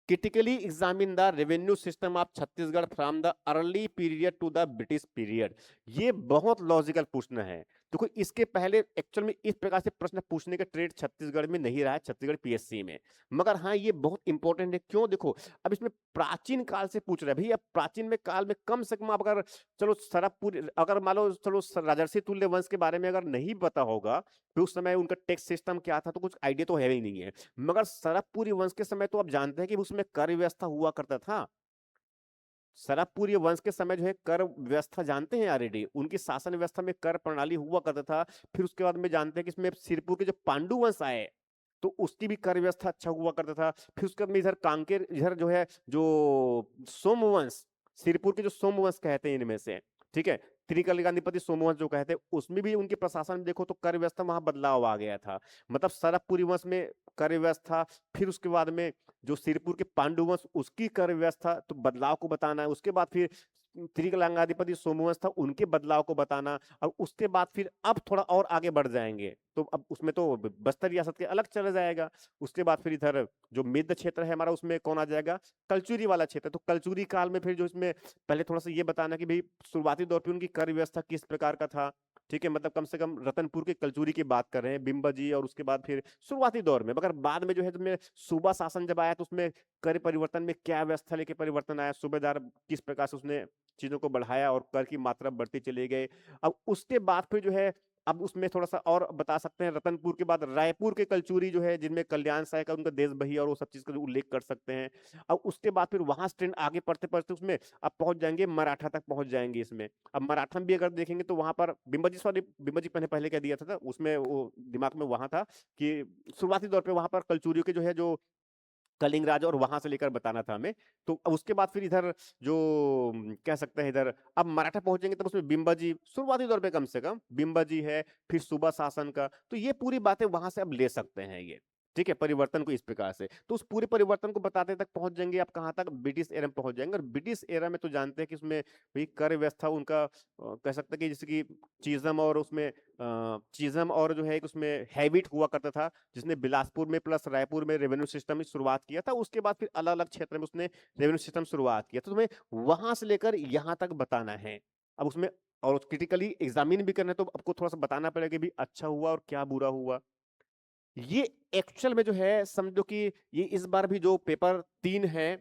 [SPEAKER 1] critically examine the revenue system of Chhattisgarh from the early period to the British period। ये बहुत लॉजिकल प्रश्न है। देखो इसके पहले एक्चुअल में इस प्रकार से प्रश्न पूछने का ट्रेड छत्तीसगढ़ में नहीं रहा है, छत्तीसगढ़ पीएससी में। मगर हाँ ये बहुत इंपॉर्टेंट है। क्यों? देखो अब इसमें प्राचीन काल से पूछ रहे हैं भाई। अब प्राचीन में काल में कम से कम आप अगर, चलो सरबपुर, अगर मान लो चलो राजर्षि तुल्य वंश के बारे में अगर नहीं पता होगा, फिर उस समय उनका टैक्स सिस्टम क्या था, तो कुछ आइडिया तो है ही नहीं है। मगर सरबपुरी वंश के समय तो आप जानते हैं कि उसमें कर व्यवस्था हुआ करता था। सरबपुरी वंश के समय जो है कर व्यवस्था जानते हैं ऑलरेडी, उनकी शासन व्यवस्था में कर प्रणाली हुआ करता था। फिर उसके बाद में जानते हैं कि इसमें सिरपुर के जो पांडु वंश आए, तो उसकी भी कर व्यवस्था अच्छा हुआ करता था। फिर उसके बाद में इधर कांकेर, इधर जो है जो सोमवंश, सिरपुर के जो सोमवंश कहते हैं इनमें से, ठीक है, त्रिकलिकाधिपति सोमवंश जो कहते हैं, उसमें भी उनके प्रशासन में देखो तो कर व्यवस्था वहां बदलाव आ गया था। मतलब सरबपुरी वंश में कर व्यवस्था, फिर उसके बाद में जो सिरपुर के पांडुवंश उसकी कर व्यवस्था, तो बदलाव को बताना है। उसके बाद फिर त्रिकलांगाधिपति सोमवंश था, उनके बदलाव को बताना। और उसके बाद फिर अब थोड़ा और आगे बढ़ जाएंगे, तो अब उसमें तो बस्तर रियासत के अलग चला जाएगा। उसके बाद फिर इधर जो मिद्ध क्षेत्र है हमारा, उसमें कौन आ जाएगा? कलचुरी वाला क्षेत्र। तो कलचुरी काल में फिर जो इसमें पहले थोड़ा सा ये बताना कि भाई शुरुआती दौर पे उनकी कर व्यवस्था किस प्रकार का था, ठीक है। मतलब कम से कम रतनपुर के कलचुरी की बात कर रहे हैं, बिंबा जी, और उसके बाद फिर शुरुआती दौर में। मगर बाद में जो है तुम्हें सूबा शासन जब आया, तो उसमें कर परिवर्तन में क्या व्यवस्था लेके परिवर्तन आया, सूबेदार किस प्रकार से उसने चीजों को बढ़ाया और कर की मात्रा बढ़ती चली गई। अब उसके बाद फिर जो है, अब उसमें थोड़ा सा और बता सकते हैं। रतनपुर के बाद रायपुर के कलचुरी जो है, जिनमें कल्याण साय का उनका देश बही और वो सब चीज का उल्लेख कर सकते हैं। अब उसके बाद फिर वहां से ट्रेंड आगे पढ़ते पढ़ते उसमें अब पहुंच जाएंगे मराठा तक पहुंच जाएंगे इसमें। अब मराठा में भी अगर देखेंगे तो वहां पर बिंबाजी, सॉरी बिंबाजी मैंने पहले कह दिया था, उसमें वो दिमाग में वहां था कि शुरुआती दौर पे वहां पर कलचुरियों के जो है जो कलिंग राज, और वहां से लेकर बताना था हमें। तो अब उसके बाद फिर इधर जो कह सकते हैं, इधर अब मराठा पहुंचेंगे तब उसमें बिंबा जी शुरुआती दौर पे कम से कम बिंबा जी है, फिर सूबा शासन का। तो ये पूरी बातें वहां से अब ले सकते हैं ये, ठीक है, परिवर्तन को इस प्रकार से। तो उस पूरे परिवर्तन को बताते तक पहुंच जाएंगे आप कहां तक? ब्रिटिश एरा में पहुंच जाएंगे। और ब्रिटिश एरा में तो जानते हैं कि उसमें भाई कर व्यवस्था उनका कह सकते हैं कि जैसे कि चीजम, और उसमें चीजम और जो है एक उसमें हैबिट हुआ करता था, जिसने बिलासपुर में प्लस रायपुर में रेवेन्यू सिस्टम की शुरुआत किया था। उसके बाद फिर अलग अलग क्षेत्र में उसने रेवेन्यू सिस्टम शुरुआत किया। तो तुम्हें वहां से लेकर यहाँ तक बताना है। अब उसमें और क्रिटिकली एग्जामिन भी करना है, तो आपको थोड़ा सा बताना पड़ेगा कि भी अच्छा हुआ और क्या बुरा हुआ। ये एक्चुअल में जो है समझो कि ये इस बार भी जो पेपर 3 है,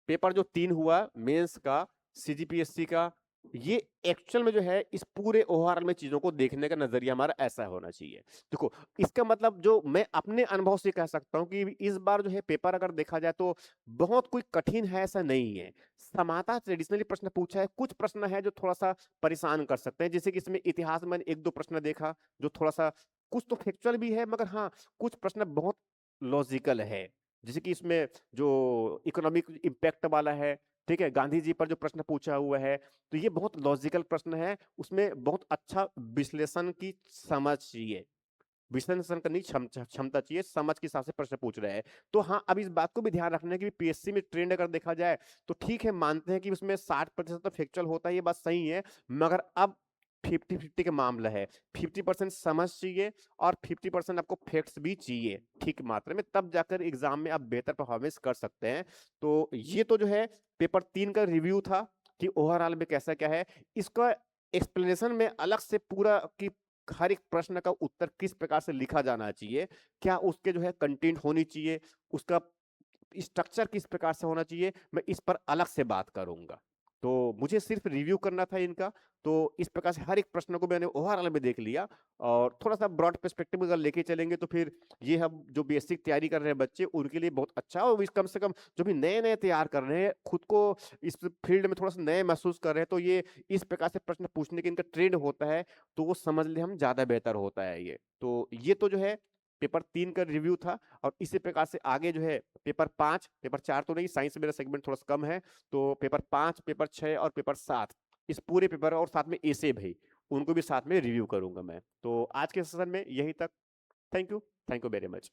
[SPEAKER 1] पेपर जो 3 हुआ मेंस का, सीजीपीएससी का, ये एक्चुअल में जो है इस पूरे ओवरऑल में चीजों को देखने का नजरिया हमारा ऐसा होना चाहिए। देखो इसका मतलब जो मैं अपने अनुभव से कह सकता हूं कि इस बार जो है पेपर अगर देखा जाए तो बहुत कोई कठिन है ऐसा नहीं है। समाता ट्रेडिशनली प्रश्न पूछा है, कुछ प्रश्न है जो थोड़ा सा परेशान कर सकते हैं। जैसे कि इसमें इतिहास में एक दो प्रश्न देखा जो थोड़ा सा, कुछ तो फैक्चुअल भी है, मगर हाँ कुछ प्रश्न बहुत लॉजिकल है। जैसे कि इसमें जो इकोनॉमिक इम्पैक्ट वाला है, ठीक है, गांधी जी पर जो प्रश्न पूछा हुआ है, तो ये बहुत लॉजिकल प्रश्न है, उसमें बहुत अच्छा विश्लेषण की समझ चाहिए, विश्लेषण करने की क्षमता चाहिए, समझ के हिसाब से प्रश्न पूछ रहे हैं। तो हाँ, अब इस बात को भी ध्यान रखना है कि पीएससी में ट्रेंड अगर देखा जाए तो ठीक है, मानते हैं कि उसमें 60% तो फैक्चुअल होता है, ये बात सही है, मगर अब 50-50 का मामला है। 50% समझ चाहिए और 50% आपको फैक्ट्स भी चाहिए ठीक मात्रा में, तब जाकर एग्जाम में आप बेहतर परफॉर्मेंस कर सकते हैं। तो ये तो जो है पेपर 3 का रिव्यू था कि ओवरऑल में कैसा क्या है। इसका एक्सप्लेनेशन में अलग से पूरा कि हर एक प्रश्न का उत्तर किस प्रकार से लिखा जाना चाहिए, क्या उसके जो है कंटेंट होनी चाहिए, उसका स्ट्रक्चर किस प्रकार से होना चाहिए, मैं इस पर अलग से बात करूंगा। तो मुझे सिर्फ रिव्यू करना था इनका, तो इस प्रकार से हर एक प्रश्न को मैंने ओवरऑल में देख लिया। और थोड़ा सा ब्रॉड पर्सपेक्टिव अगर लेके चलेंगे तो फिर ये हम जो बेसिक तैयारी कर रहे हैं बच्चे उनके लिए बहुत अच्छा, और कम से कम जो भी नए नए तैयार कर रहे हैं, खुद को इस फील्ड में थोड़ा सा नए महसूस कर रहे हैं, तो ये इस प्रकार से प्रश्न पूछने के इनका ट्रेंड होता है, तो वो समझ ले हम ज्यादा बेहतर होता है ये। तो ये तो जो है पेपर 3 का रिव्यू था। और इसी प्रकार से आगे जो है पेपर 5, पेपर 4 तो नहीं, साइंस मेरा सेगमेंट थोड़ा सा कम है, तो पेपर 5, पेपर 6 और पेपर 7, इस पूरे पेपर और साथ में एसे भी, उनको भी साथ में रिव्यू करूंगा मैं। तो आज के सेशन में यही तक। Thank you very much.